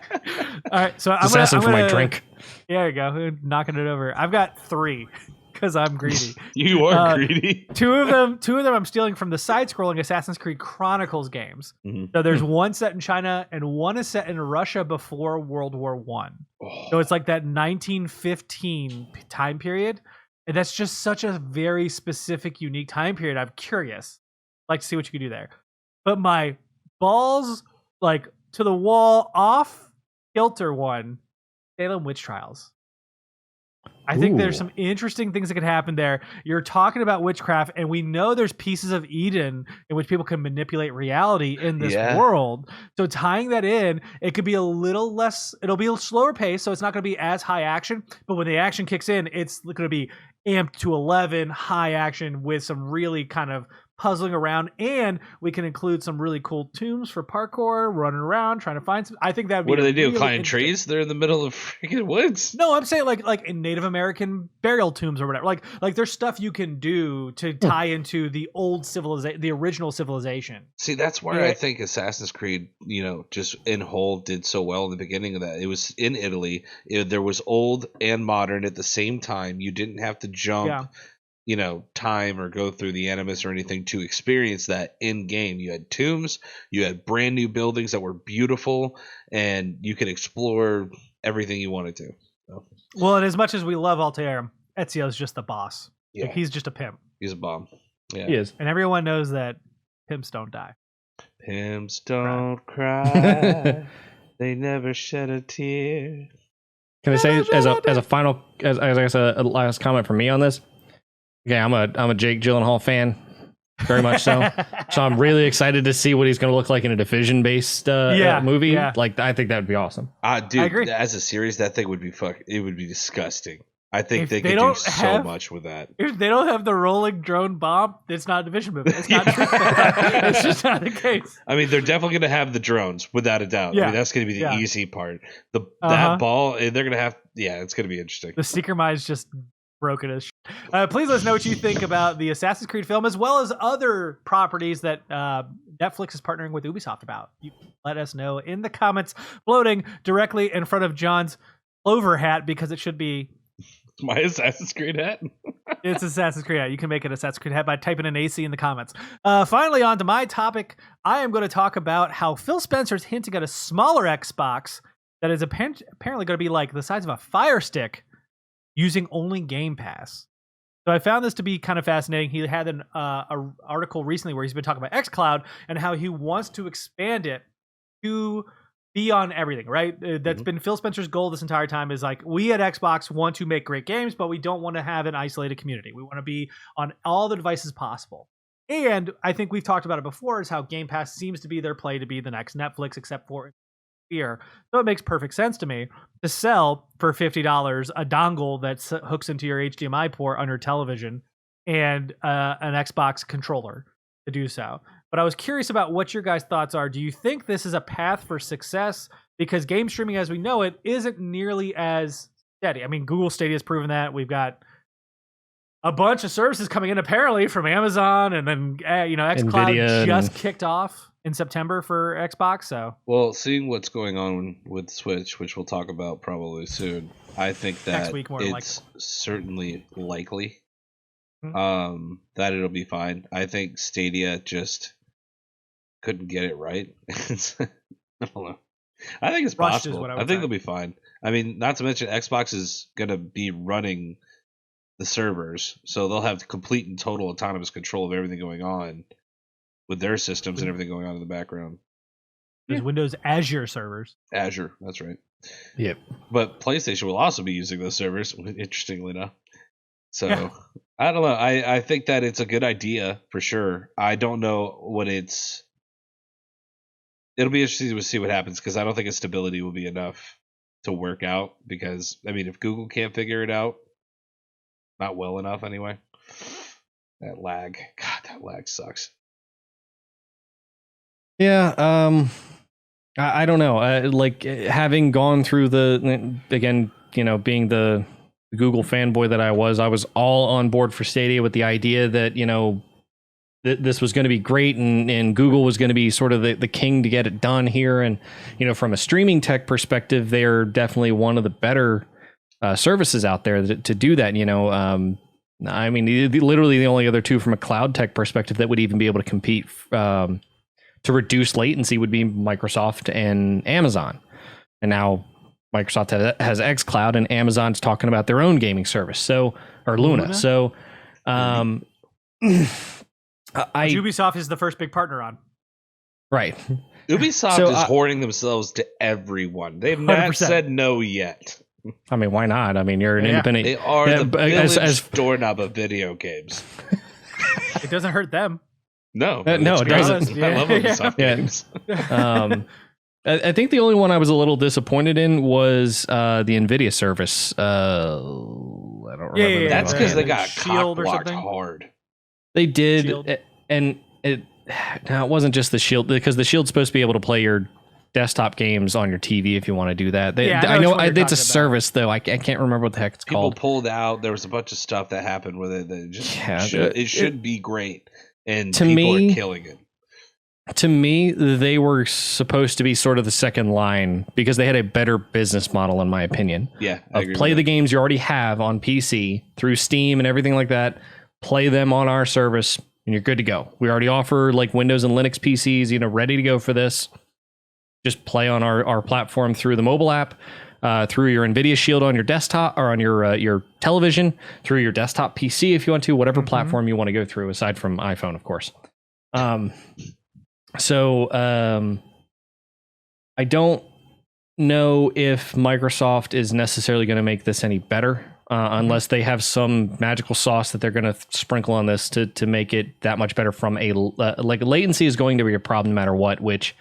right, so I'm assassin gonna, for my drink. Yeah, there you go. Knocking it over. I've got 3 because I'm greedy. You are greedy. Two of them I'm stealing from the side-scrolling Assassin's Creed Chronicles games. Mm-hmm. So there's one set in China and one is set in Russia before World War One. So it's like that 1915 time period, and that's just such a very specific, unique time period. I'm curious. I'd like to see what you can do there. But my balls, like to the wall, off kilter one, Salem Witch Trials. I think there's some interesting things that could happen there. You're talking about witchcraft, and we know there's pieces of Eden in which people can manipulate reality in this world. So tying that in, it could be a little less, it'll be a slower pace, so it's not going to be as high action. But when the action kicks in, it's going to be amped to 11, high action with some really kind of puzzling around, and we can include some really cool tombs for parkour, running around trying to find some. I think that would be. What do they do? Climb trees? They're in the middle of freaking woods. No, I'm saying like in Native American burial tombs or whatever. Like there's stuff you can do to tie into the old civilization, the original civilization. See, that's where I think Assassin's Creed, just in whole did so well in the beginning of that. It was in Italy. There was old and modern at the same time. You didn't have to jump. Time or go through the Animus or anything to experience that in game. You had tombs, you had brand new buildings that were beautiful, and you could explore everything you wanted to. So. Well, and as much as we love Altair, Ezio's just the boss. Yeah. Like, he's just a pimp. He's a bomb. Yeah. He is. And everyone knows that pimps don't die. Pimps don't cry. They never shed a tear. Can I say as a final, as I guess a last comment from me on this? Okay, I'm a Jake Gyllenhaal fan, very much so. So I'm really excited to see what he's going to look like in a Division-based movie. Yeah. Like, I think that would be awesome. Dude, I agree. As a series, that thing would be it would be disgusting. I think if they could do so much with that. If they don't have the rolling drone bomb, it's not a Division movie. It's not true. It's just not the case. I mean, they're definitely going to have the drones, without a doubt. Yeah. I mean, that's going to be the easy part. That ball, they're going to have. Yeah, it's going to be interesting. The Seeker Mind's just broken as shit. Please let us know what you think about the Assassin's Creed film, as well as other properties that Netflix is partnering with Ubisoft about. You can let us know in the comments, floating directly in front of John's clover hat, because it should be My Assassin's Creed hat. It's Assassin's Creed hat. You can make an Assassin's Creed hat by typing an AC in the comments. Finally, on to my topic. I am going to talk about how Phil Spencer's hinting at a smaller Xbox that is apparently going to be like the size of a Fire Stick using only Game Pass. So I found this to be kind of fascinating. He had an article recently where he's been talking about xCloud and how he wants to expand it to be on everything, right? That's been Phil Spencer's goal this entire time, is like, we at Xbox want to make great games, but we don't want to have an isolated community. We want to be on all the devices possible. And I think we've talked about it before, is how Game Pass seems to be their play to be the next Netflix, except for here. So it makes perfect sense to me to sell for $50 a dongle that hooks into your HDMI port on your television and an Xbox controller to do so. But I was curious about what your guys' thoughts are. Do you think this is a path for success? Because game streaming as we know it isn't nearly as steady. I mean, Google Stadia has proven that. We've got a bunch of services coming in apparently from Amazon, and then xCloud Nvidia just kicked off in September for Xbox. So, well, seeing what's going on with Switch, which we'll talk about probably soon, I think that Next week, more than it's certainly likely that it'll be fine. I think Stadia just couldn't get it right. I don't know. I think it's Rushed is possible. what I I would think say. they'll be fine. I mean, not to mention Xbox is going to be running the servers, so they'll have complete and total autonomous control of everything going on with their systems and everything going on in the background. there's Windows Azure servers. Azure, that's right. Yep. But PlayStation will also be using those servers, interestingly enough. So Yeah. I don't know. I think that it's a good idea for sure. I don't know what it's. It'll be interesting to see what happens, because I don't think its stability will be enough to work out. Because I mean, if Google can't figure it out, not well enough anyway. That lag, God, that lag sucks. Yeah, I don't know. Like, having gone through again, being the Google fanboy that I was all on board for Stadia with the idea that, this was going to be great, and Google was going to be sort of the king to get it done here. And, from a streaming tech perspective, they're definitely one of the better services out there to do that. I mean, literally the only other two from a cloud tech perspective that would even be able to compete to reduce latency would be Microsoft and Amazon. And now Microsoft has xCloud, and Amazon's talking about their own gaming service, or Luna. So, Ubisoft is the first big partner on. Right. Ubisoft is hoarding themselves to everyone. They've not 100%. said no yet. I mean, why not? I mean, you're an independent. They are the village as doorknob of video games. It doesn't hurt them. No, no, it's it great. doesn't. I love Ubisoft Yeah. games. I think the only one I was a little disappointed in was the Nvidia service. I don't remember. Yeah. That's because they The got Shield or cock-blocked something? hard. They did, Shield. and it wasn't just the Shield, because the Shield's supposed to be able to play your desktop games on your TV if you want to do that. I know which one you're it's a talking service though. I can't remember what the heck it's People called. pulled out. There was a bunch of stuff that happened where they just Yeah, it should be great, and to people me- are killing it. To me, they were supposed to be sort of the second line because they had a better business model, in my opinion. Yeah, I Of agree play with the that. games you already have on PC through Steam and everything like that. Play them on our service, and you're good to go. We already offer like Windows and Linux PCs, ready to go for this. Just play on our platform through the mobile app, through your Nvidia Shield on your desktop or on your television, through your desktop PC if you want to, whatever platform you want to go through, aside from iPhone, of course. So I don't know if Microsoft is necessarily going to make this any better, unless they have some magical sauce that they're going to sprinkle on this to make it that much better. From like latency is going to be a problem no matter what. Which,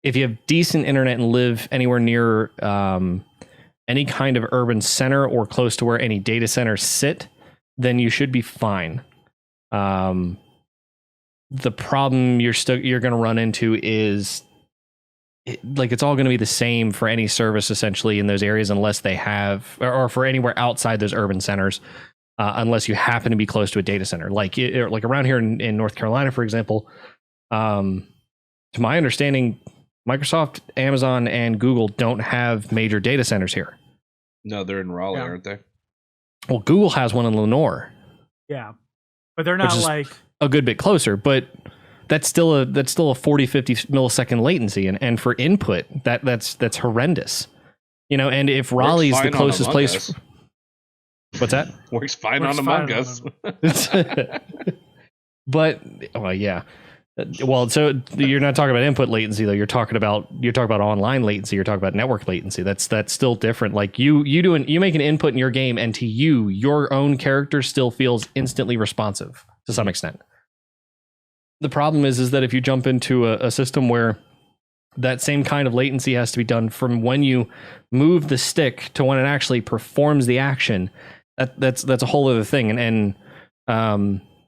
if you have decent internet and live anywhere near any kind of urban center or close to where any data centers sit, then you should be fine. The problem you're going to run into is it's all going to be the same for any service essentially in those areas, unless they have, or for anywhere outside those urban centers, unless you happen to be close to a data center, like around here in North Carolina, for example. To my understanding, Microsoft, Amazon, and Google don't have major data centers here. No, they're in Raleigh, Yeah. aren't they? Well, Google has one in Lenore. Yeah, but they're not like a good bit closer, but that's still a 40, 50 millisecond latency, and for input that's horrendous. And if Raleigh's the closest place, what's that? Works fine on Among Us. But yeah. Well, so you're not talking about input latency though. You're talking about online latency. You're talking about network latency. That's still different. Like you make an input in your game, and to you, your own character still feels instantly responsive to some extent. The problem is that if you jump into a system where that same kind of latency has to be done from when you move the stick to when it actually performs the action, that's a whole other thing. And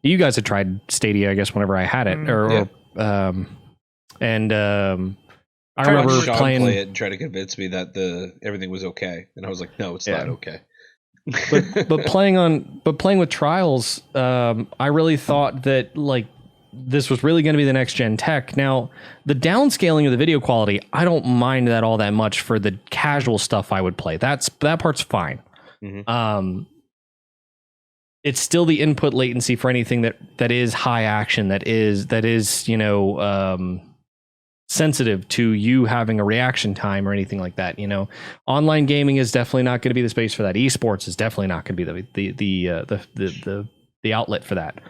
you guys had tried Stadia, I guess, whenever I had it, I remember playing play it and try to convince me that everything was okay, and I was like, no, it's not okay. but playing with Trials, I really thought that like this was really going to be the next gen tech. Now, the downscaling of the video quality, I don't mind that all that much for the casual stuff I would play. That part's fine. Mm-hmm. It's still the input latency for anything that is high action, that is sensitive to you having a reaction time or anything like that. Online gaming is definitely not going to be the space for that. Esports is definitely not going to be the outlet for that.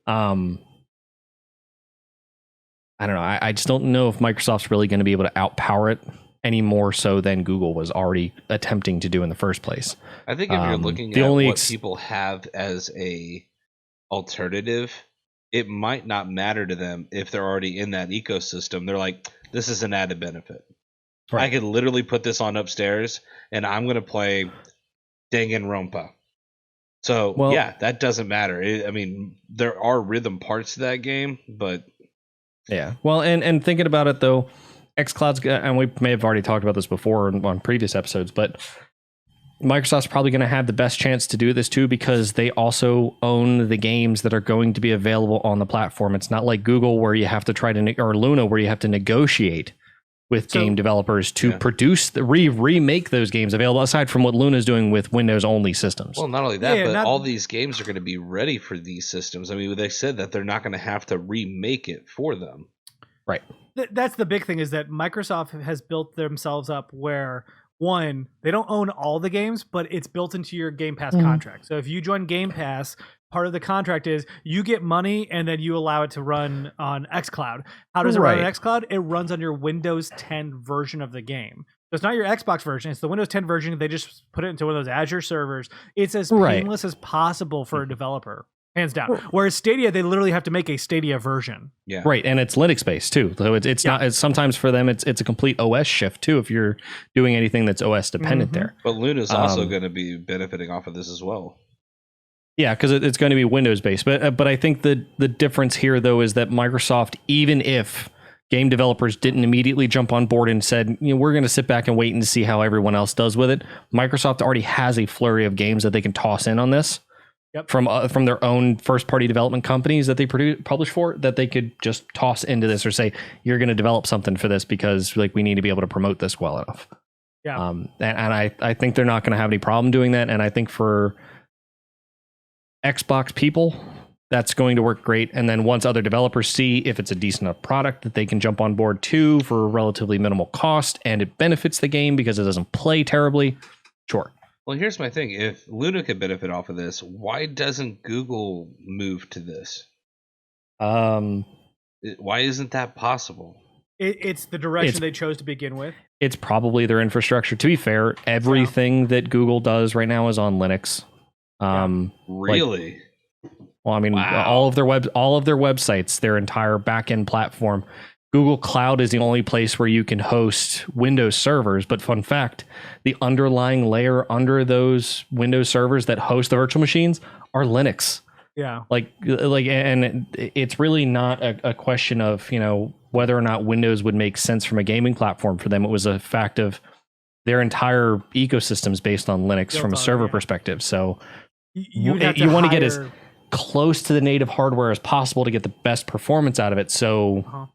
No. I don't know. I just don't know if Microsoft's really going to be able to outpower it any more so than Google was already attempting to do in the first place. I think if you're looking at what people have as a alternative, it might not matter to them if they're already in that ecosystem. They're like, this is an added benefit. Right. I could literally put this on upstairs and I'm going to play Danganronpa. So, yeah, that doesn't matter. I mean, there are rhythm parts to that game, but... Yeah. Well, and thinking about it, though, xCloud's, and we may have already talked about this before on previous episodes, but Microsoft's probably going to have the best chance to do this too, because they also own the games that are going to be available on the platform. It's not like Google where you have to or Luna where you have to negotiate with game developers to produce remake those games available, aside from what Luna's doing with Windows only systems. Well, not only that, but all these games are going to be ready for these systems. I mean, they said that they're not going to have to remake it for them. Right. That's the big thing, is that Microsoft has built themselves up where, one, they don't own all the games, but it's built into your Game Pass contract. So if you join Game Pass, part of the contract is you get money and then you allow it to run on xCloud. How does it run on xCloud? It runs on your Windows 10 version of the game. So it's not your Xbox version. It's the Windows 10 version. They just put it into one of those Azure servers. It's as painless as possible for a developer. Hands down. Whereas Stadia, they literally have to make a Stadia version. Yeah. Right, and it's Linux based too. So it's not. It's sometimes for them, it's a complete OS shift too. If you're doing anything that's OS dependent there. But Luna's also going to be benefiting off of this as well. Yeah, because it's going to be Windows based. But I think the difference here though is that Microsoft, even if game developers didn't immediately jump on board and said, we're going to sit back and wait and see how everyone else does with it, Microsoft already has a flurry of games that they can toss in on this. Yep. From their own first-party development companies that they publish for, that they could just toss into this or say, you're going to develop something for this because we need to be able to promote this well enough. Yeah. And I think they're not going to have any problem doing that. And I think for Xbox people, that's going to work great. And then once other developers see if it's a decent enough product that they can jump on board too for a relatively minimal cost and it benefits the game because it doesn't play terribly, sure. Well, here's my thing. If Luna could benefit off of this, why doesn't Google move to this? Why isn't that possible? It's the direction they chose to begin with. It's probably their infrastructure. To be fair, everything that Google does right now is on Linux. Really? Well, I mean, all of their websites, their entire backend platform. Google Cloud is the only place where you can host Windows servers. But fun fact, the underlying layer under those Windows servers that host the virtual machines are Linux. Yeah. And it's really not a question of, whether or not Windows would make sense from a gaming platform for them. It was a fact of their entire ecosystem is based on Linux from a server perspective. So you want to get as close to the native hardware as possible to get the best performance out of it. So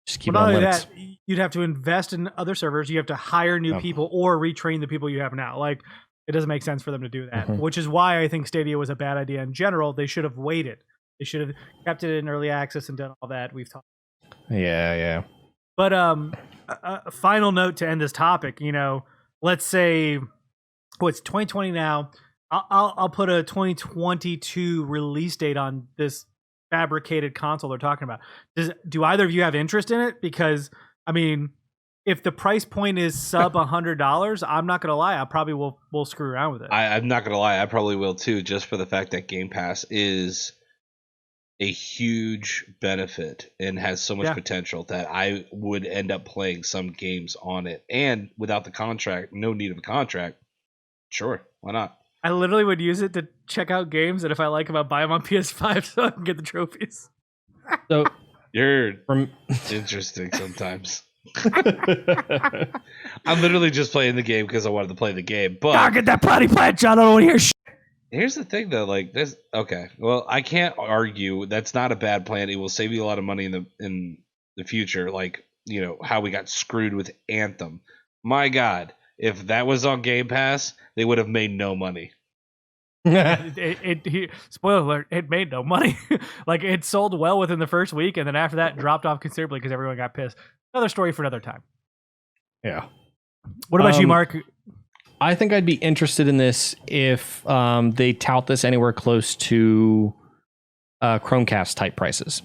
just keep it on Linux. That, you'd have to invest in other servers. You have to hire new people or retrain the people you have now. Like It doesn't make sense for them to do that, Mhm. which is why I think Stadia was a bad idea in general. They should have waited. They should have kept it in early access and done all that. We've talked. Yeah. But a final note to end this topic. Let's say, it's 2020 now. I'll put a 2022 release date on this fabricated console they're talking about. Do either of you have interest in it? Because I mean, if the price point is sub $100, I'm not gonna lie, I probably will screw around with it. I'm not gonna lie, I probably will too, just for the fact that Game Pass is a huge benefit and has so much potential that I would end up playing some games on it. And without the contract, no need of a contract, sure, why not? I literally would use it to check out games, and if I like them, I'll buy them on PS5 so I can get the trophies. So You're interesting sometimes. I'm literally just playing the game because I wanted to play the game. But I'll get that potty plant, John. I don't want to hear shit. Here's the thing, though. Like this, okay. Well, I can't argue that's not a bad plan. It will save you a lot of money in the future. Like how we got screwed with Anthem. My God, if that was on Game Pass, they would have made no money. Spoiler alert, it made no money. Like, it sold well within the first week, and then after that dropped off considerably because everyone got pissed. Another story for another time. Yeah. What about you, Mark? I think I'd be interested in this if they tout this anywhere close to Chromecast type prices.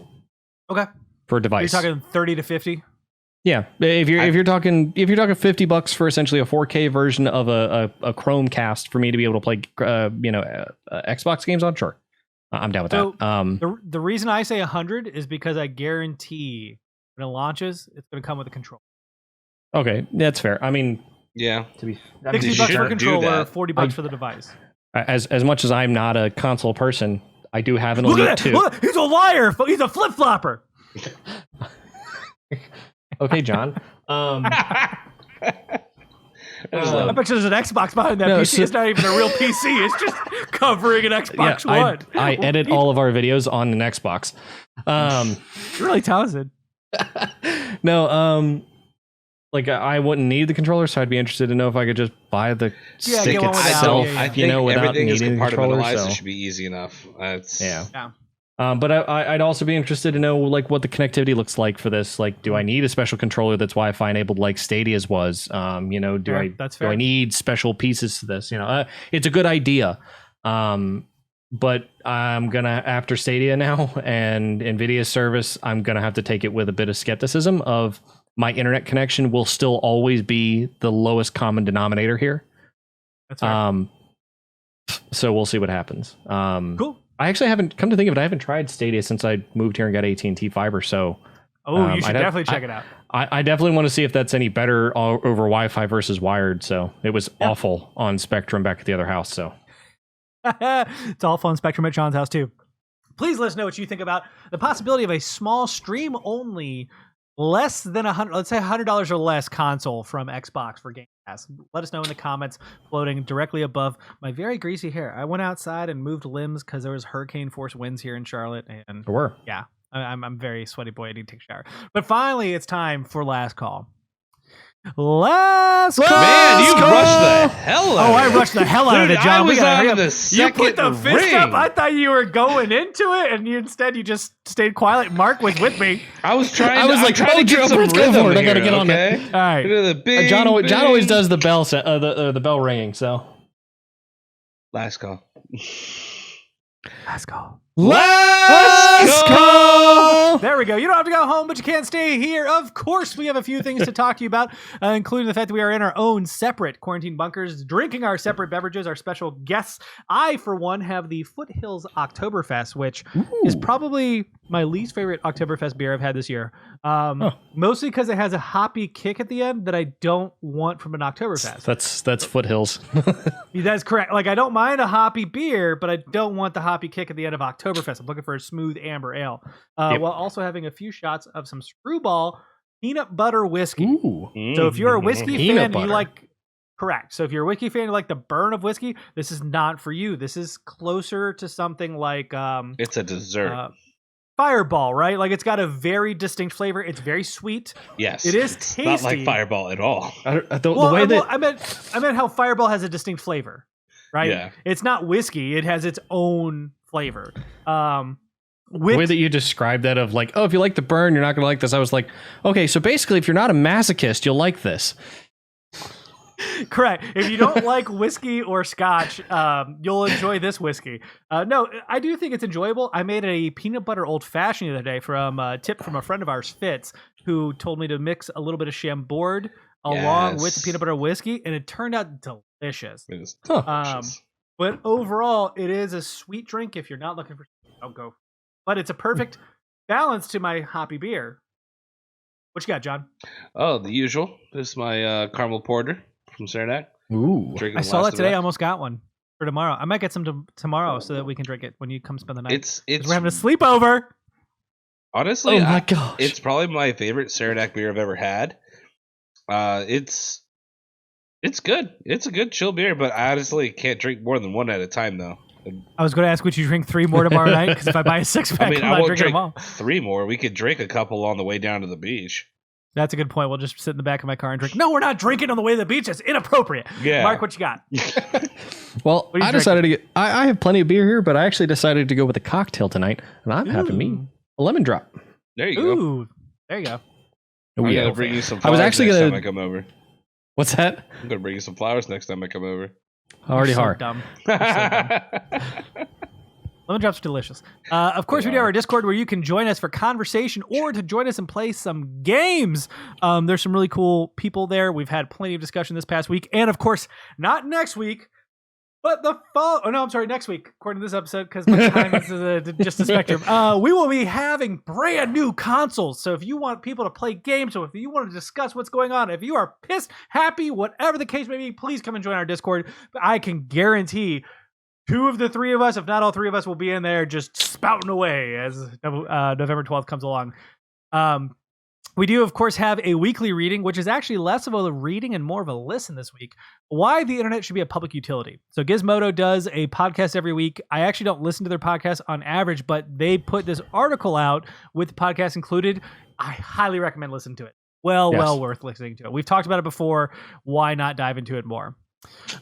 Okay. For a device. You're talking 30 to 50? Yeah, if you're talking $50 for essentially a 4K version of a Chromecast for me to be able to play Xbox games on, sure, I'm down with that. The reason I say 100 is because I guarantee when it launches, it's going to come with a controller. Okay, that's fair. I mean, yeah, to be $60 for a controller, $40 for the device. As much as I'm not a console person, I do have an Elite Elite 2. Look, he's a liar. He's a flip flopper. Okay, John. I bet you there's an Xbox behind that PC. It's not even a real PC. It's just covering an Xbox One. I edit all of our videos on an Xbox. You're really talented. No, like I wouldn't need the controller, so I'd be interested to know if I could just buy the stick itself. I think without everything is needing the controller. compartmentalized. So. It should be easy enough. Yeah. But I'd also be interested to know like what the connectivity looks like for this. Like, do I need a special controller that's Wi-Fi enabled like Stadia's was? Do I need special pieces to this? It's a good idea. But I'm gonna, after Stadia now and Nvidia's service, I'm gonna have to take it with a bit of skepticism of my internet connection will still always be the lowest common denominator here. That's right. So we'll see what happens. Cool. I actually haven't, come to think of it, I haven't tried Stadia since I moved here and got AT&T fiber. So you should definitely check it out. I definitely want to see if that's any better over Wi-Fi versus wired. So it was awful on Spectrum back at the other house. So it's all fun Spectrum at John's house too. Please let us know what you think about the possibility of a small stream only, less than let's say $100 or less console from Xbox for Game Pass. Let us know in the comments, floating directly above my very greasy hair. I went outside and moved limbs because there was hurricane force winds here in Charlotte, and yeah, I'm very sweaty boy. I need to take a shower. But finally, it's time for last call. Last call. Man, you rushed the hell out of it. I rushed the hell out of it, John. I was on the you second put the fist ring. up. I thought you were going into it, and instead you just stayed quiet. Mark was with me. I was trying. I was like, trying to get some let's go rhythm for it. I gotta here, get on okay? it. All right. The bing, John always bing. does the bell the bell ringing. So Last call. Last call. Last call. There we go. You don't have to go home, but you can't stay here. Of course, we have a few things to talk to you about, including the fact that we are in our own separate quarantine bunkers, drinking our separate beverages, our special guests. I, for one, have the Foothills Oktoberfest, which is probably my least favorite Oktoberfest beer I've had this year. Mostly because it has a hoppy kick at the end that I don't want from an Oktoberfest. That's Foothills. That's correct. Like, I don't mind a hoppy beer, but I don't want the hoppy kick at the end of Oktoberfest. I'm looking for a smooth amber ale, while also having a few shots of some Screwball peanut butter whiskey. Ooh. So if you're a whiskey Peanut fan, butter. you like, correct. So if you're a whiskey fan, you like the burn of whiskey, this is not for you. This is closer to something like it's a dessert. Fireball, right? Like, it's got a very distinct flavor. It's very sweet. Yes, it is it's tasty. Not like Fireball at all. The way that I meant how Fireball has a distinct flavor. right? Yeah. It's not whiskey. It has its own flavor. The way that you described that of like, oh, if you like the burn, you're not going to like this. I was like, okay, so basically if you're not a masochist, you'll like this. Correct. If you don't like whiskey or scotch, you'll enjoy this whiskey. No, I do think it's enjoyable. I made a peanut butter old fashioned the other day from a tip from a friend of ours, Fitz, who told me to mix a little bit of Chambord along with the peanut butter whiskey, and it turned out delicious. It is delicious. But overall, it is a sweet drink. If you're not looking for, don't go. But it's a perfect balance to my hoppy beer. What you got, John? Oh, the usual. This is my caramel porter from Saranac. Ooh. I saw that today. I almost got one for tomorrow. I might get some tomorrow so that we can drink it when you come spend the night. It's we're having a sleepover. Honestly, oh my gosh. It's probably my favorite Saranac beer I've ever had. It's good. It's a good chill beer, but I honestly can't drink more than one at a time, though. I was going to ask, would you drink 3 more tomorrow night? Because if I buy a 6-pack, I mean, I'm I not won't drinking drink them all. 3 more. We could drink a couple on the way down to the beach. That's a good point. We'll just sit in the back of my car and drink. No, we're not drinking on the way to the beach. That's inappropriate. Yeah. Mark, what you got? Well, What are you I decided to get. I have plenty of beer here, but I actually decided to go with a cocktail tonight, and I'm having me a lemon drop. There you go. Ooh, there you go. Oh, I'm yeah. gonna bring you some I flowers was actually next gonna. time I come over. What's that? I'm gonna bring you some flowers next time I come over. Already You're so hard. dumb. You're so dumb. Lemon drops are delicious. Of course, we do have our Discord where you can join us for conversation or to join us and play some games. There's some really cool people there. We've had plenty of discussion this past week. And of course, not next week, but the fall. Oh, no, I'm sorry, next week, according to this episode, because my time is just a spectrum. We will be having brand new consoles. So if you want people to play games, or if you want to discuss what's going on, if you are pissed, happy, whatever the case may be, please come and join our Discord. I can guarantee 2 of the 3 of us, if not all 3 of us, will be in there just spouting away as November 12th comes along. We do, of course, have a weekly reading, which is actually less of a reading and more of a listen this week. Why the internet should be a public utility. So Gizmodo does a podcast every week. I actually don't listen to their podcast on average, but they put this article out with the podcast included. I highly recommend listening to it. Well worth listening to it. We've talked about it before. Why not dive into it more?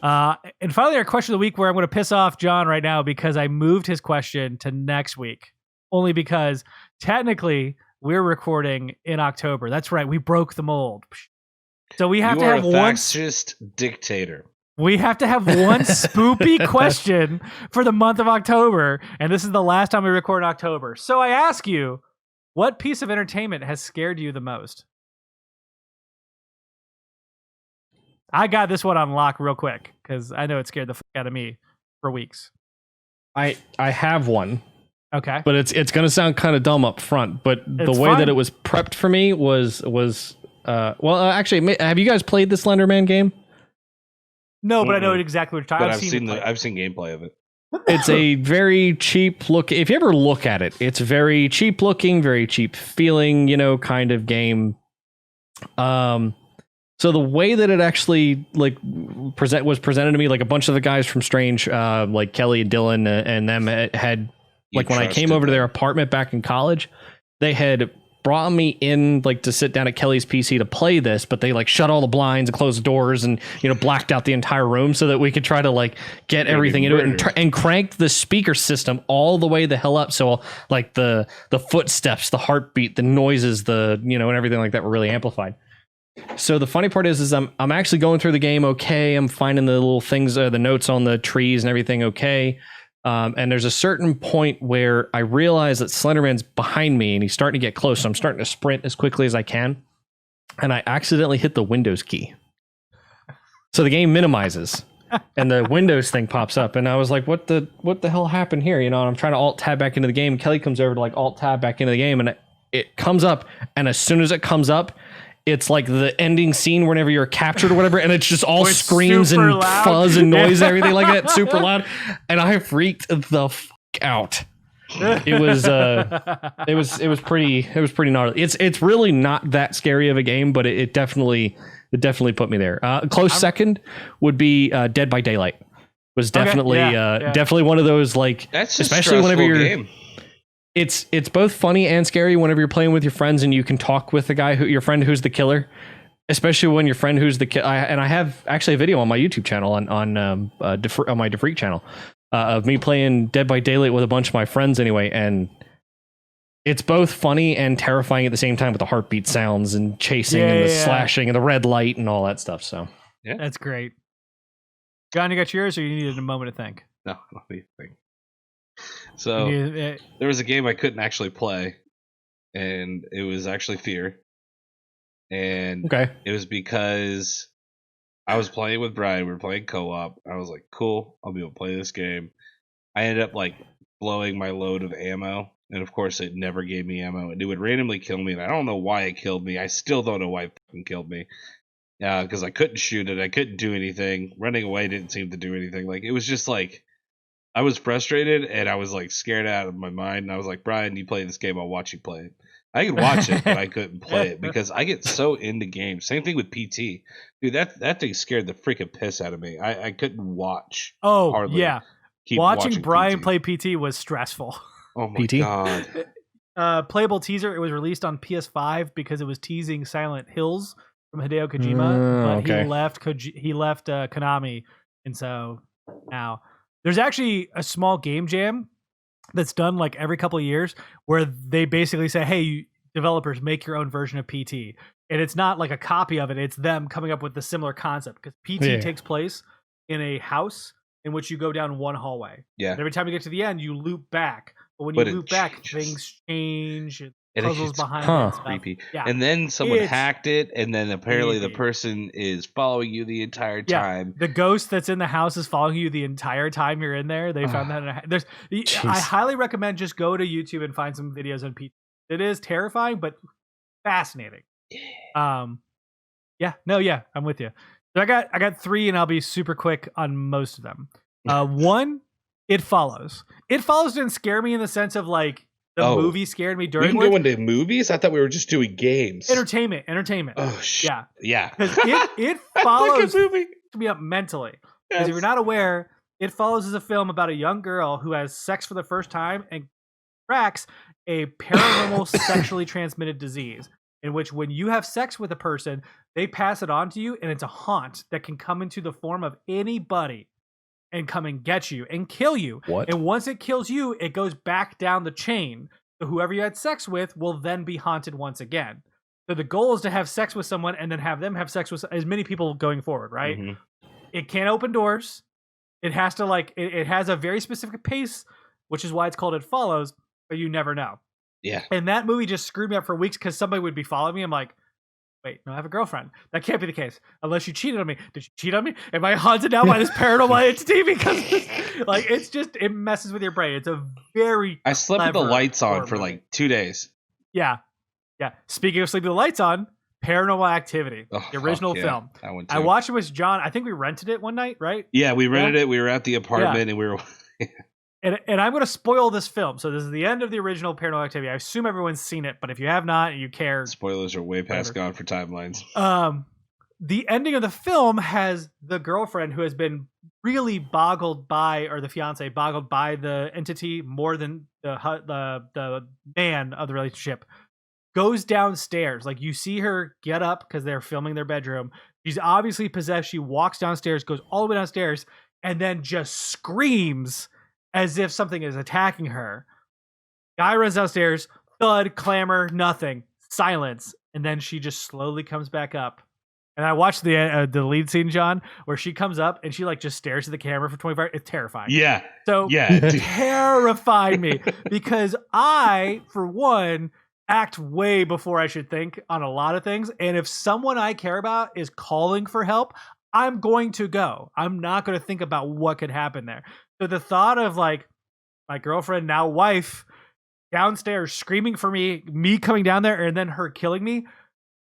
And finally, our question of the week, where I'm going to piss off John right now because I moved his question to next week, only because technically we're recording in October. That's right. We broke the mold. So we have to have one fascist dictator. We have to have one spoopy question for the month of October. And this is the last time we record in October. So I ask you, what piece of entertainment has scared you the most? I got this one on lock real quick because I know it scared the fuck out of me for weeks. I have one. Okay. But it's going to sound kind of dumb up front, but the way fine. that it was prepped for me was actually, have you guys played the Slender Man game? No, but I know exactly what you're talking about. But I've seen gameplay of it. It's a very cheap look. If you ever look at it, it's very cheap looking, very cheap feeling, kind of game. So the way that it actually was presented to me, like a bunch of the guys from Strange, like Kelly and Dylan and them had, like when I came over to their apartment back in college, they had brought me in to sit down at Kelly's PC to play this, but they shut all the blinds and closed the doors and blacked out the entire room so that we could try to get everything into it and cranked the speaker system all the way the hell up, so the footsteps, the heartbeat, the noises, and everything like that were really amplified. So the funny part is I'm actually going through the game okay. I'm finding the little things, the notes on the trees and everything okay. And there's a certain point where I realize that Slenderman's behind me and he's starting to get close. So I'm starting to sprint as quickly as I can. And I accidentally hit the Windows key. So the game minimizes and the Windows thing pops up. And I was like, what the hell happened here? And I'm trying to alt tab back into the game. Kelly comes over to alt tab back into the game and it comes up. And as soon as it comes up, it's like the ending scene whenever you're captured or whatever, and it's just all screams and loud fuzz and noise and everything like that, super loud. And I freaked the fuck out. It was pretty gnarly. It's really not that scary of a game, but it definitely put me there. Close second would be Dead by Daylight. Was definitely definitely one of those that's especially whenever you're game. It's both funny and scary whenever you're playing with your friends and you can talk with the guy your friend who's the killer. Especially when your friend who's the kid, and I have actually a video on my YouTube channel on my Defreak channel of me playing Dead by Daylight with a bunch of my friends anyway, and it's both funny and terrifying at the same time with the heartbeat sounds and chasing and the slashing and the red light and all that stuff. So yeah, that's great. John, you got yours, or you needed a moment to think? No, I don't need to think. So there was a game I couldn't actually play, and it was actually Fear. And it was because I was playing with Brian. We were playing co-op. I was like, cool, I'll be able to play this game. I ended up like blowing my load of ammo. And of course, it never gave me ammo. And it would randomly kill me. And I don't know why it killed me. I still don't know why it fucking killed me. Because I couldn't shoot it. I couldn't do anything. Running away didn't seem to do anything. Like, it was just like, I was frustrated and I was like scared out of my mind. And I was like, Brian, you play this game, I'll watch you play it. I could watch it, but I couldn't play it because I get so into games. Same thing with PT. Dude, that thing scared the freaking piss out of me. I couldn't watch. Hardly yeah. Watching Brian play PT was stressful. Oh my god. Playable teaser. It was released on PS5 because it was teasing Silent Hills from Hideo Kojima, but he left Konami, and so now there's actually a small game jam that's done like every couple of years where they basically say, hey, developers, make your own version of PT. And it's not like a copy of it. It's them coming up with the similar concept because PT takes place in a house in which you go down one hallway. Yeah. And every time you get to the end, you loop back. But when you loop back, things change. Puzzles behind it. And stuff. Creepy. Yeah. And then someone hacked it, and then apparently the person is following you the entire time. The ghost that's in the house is following you the entire time you're in there. They found that. I highly recommend just go to YouTube and find some videos on PT. It is terrifying, but fascinating. I'm with you. So I got 3, and I'll be super quick on most of them. 1, It Follows. It Follows didn't scare me in the sense of like. The movie scared me during. We can go into movies. I thought we were just doing games. Entertainment. Oh shit! Yeah. Because it follows me up mentally. Because if you're not aware, It Follows is a film about a young girl who has sex for the first time and cracks a paranormal sexually transmitted disease, in which when you have sex with a person, they pass it on to you, and it's a haunt that can come into the form of anybody. And come and get you and kill you. What? And once it kills you, it goes back down the chain. So whoever you had sex with will then be haunted once again. So the goal is to have sex with someone and then have them have sex with as many people going forward, right? Mm-hmm. It can't open doors. It has to it has a very specific pace, which is why it's called It Follows, but you never know. Yeah. And that movie just screwed me up for weeks because somebody would be following me. I'm like, wait, no, I have a girlfriend. That can't be the case. Unless you cheated on me. Did you cheat on me? Am I haunted now by this paranormal entity? Because it messes with your brain. It's a very I slept with the lights on for like 2 days. Yeah. Yeah. Speaking of sleeping with the lights on, Paranormal Activity, the original film. That one too. I watched it with John. I think we rented it one night, right? Yeah, we rented it. We were at the apartment and we were And I'm going to spoil this film. So this is the end of the original Paranormal Activity. I assume everyone's seen it, but if you have not and you care... Spoilers are way past gone for timelines. The ending of the film has the girlfriend who has been really boggled by, or the fiance boggled by the entity more than the man of the relationship, goes downstairs. Like you see her get up because they're filming their bedroom. She's obviously possessed. She walks downstairs, goes all the way downstairs, and then just screams as if something is attacking her. Guy runs downstairs, thud, clamor, nothing, silence, and then she just slowly comes back up. And I watched the lead scene, John, where she comes up and she like just stares at the camera for 25 hours. It's terrifying. Yeah. So it terrified me because I, for one, act way before I should think on a lot of things. And if someone I care about is calling for help, I'm going to go. I'm not going to think about what could happen there. So the thought of like my girlfriend, now wife, downstairs screaming for me coming down there and then her killing me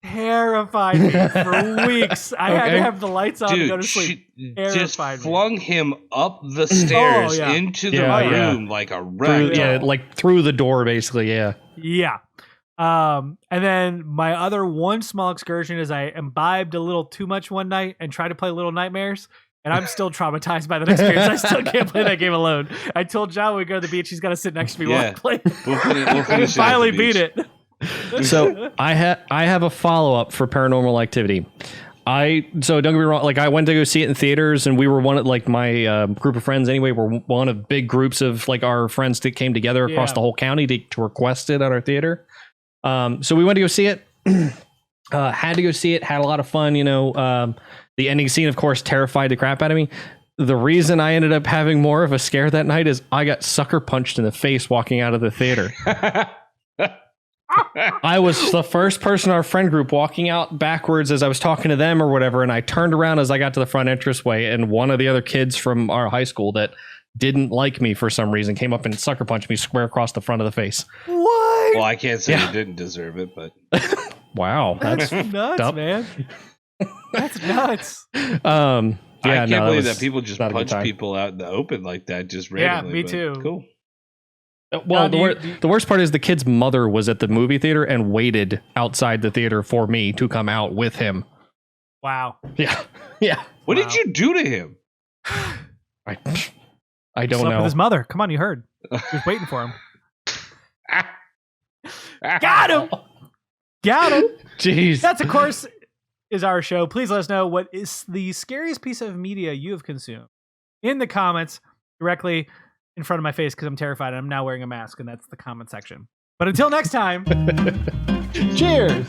terrified me for weeks. I had to have the lights on to go to sleep. She just flung him up the stairs into the room like a wreck. Like through the door basically, Yeah. And then my other one small excursion is I imbibed a little too much one night and tried to play Little Nightmares. And I'm still traumatized by that experience. I still can't play that game alone. I told John when we go to the beach, he's got to sit next to me while I play. We'll finish finally beat it. So I have a follow-up for Paranormal Activity. So don't get me wrong, like I went to go see it in theaters, and we were one of like my group of friends anyway, were one of big groups of like our friends that came together across the whole county to request it at our theater. So we went to go see it. Had to go see it, had a lot of fun, the ending scene, of course, terrified the crap out of me. The reason I ended up having more of a scare that night is I got sucker punched in the face walking out of the theater. I was the first person in our friend group walking out backwards as I was talking to them or whatever, and I turned around as I got to the front entranceway, and one of the other kids from our high school that didn't like me for some reason came up and sucker punched me square across the front of the face. What? Well, I can't say you didn't deserve it, but wow, that's nuts, man. That's nuts. I can't believe that people just punch punch people out in the open like that, just randomly. Yeah, me too. Cool. Well, the worst part is the kid's mother was at the movie theater and waited outside the theater for me to come out with him. Wow. Yeah. What did you do to him? I don't Slept know. with his mother. Come on, you heard. He was waiting for him. Got him. Jeez. That's, of course, is our show. Please let us know what is the scariest piece of media you have consumed in the comments directly in front of my face, because I'm terrified and I'm now wearing a mask, and that's the comment section. But until next time, cheers.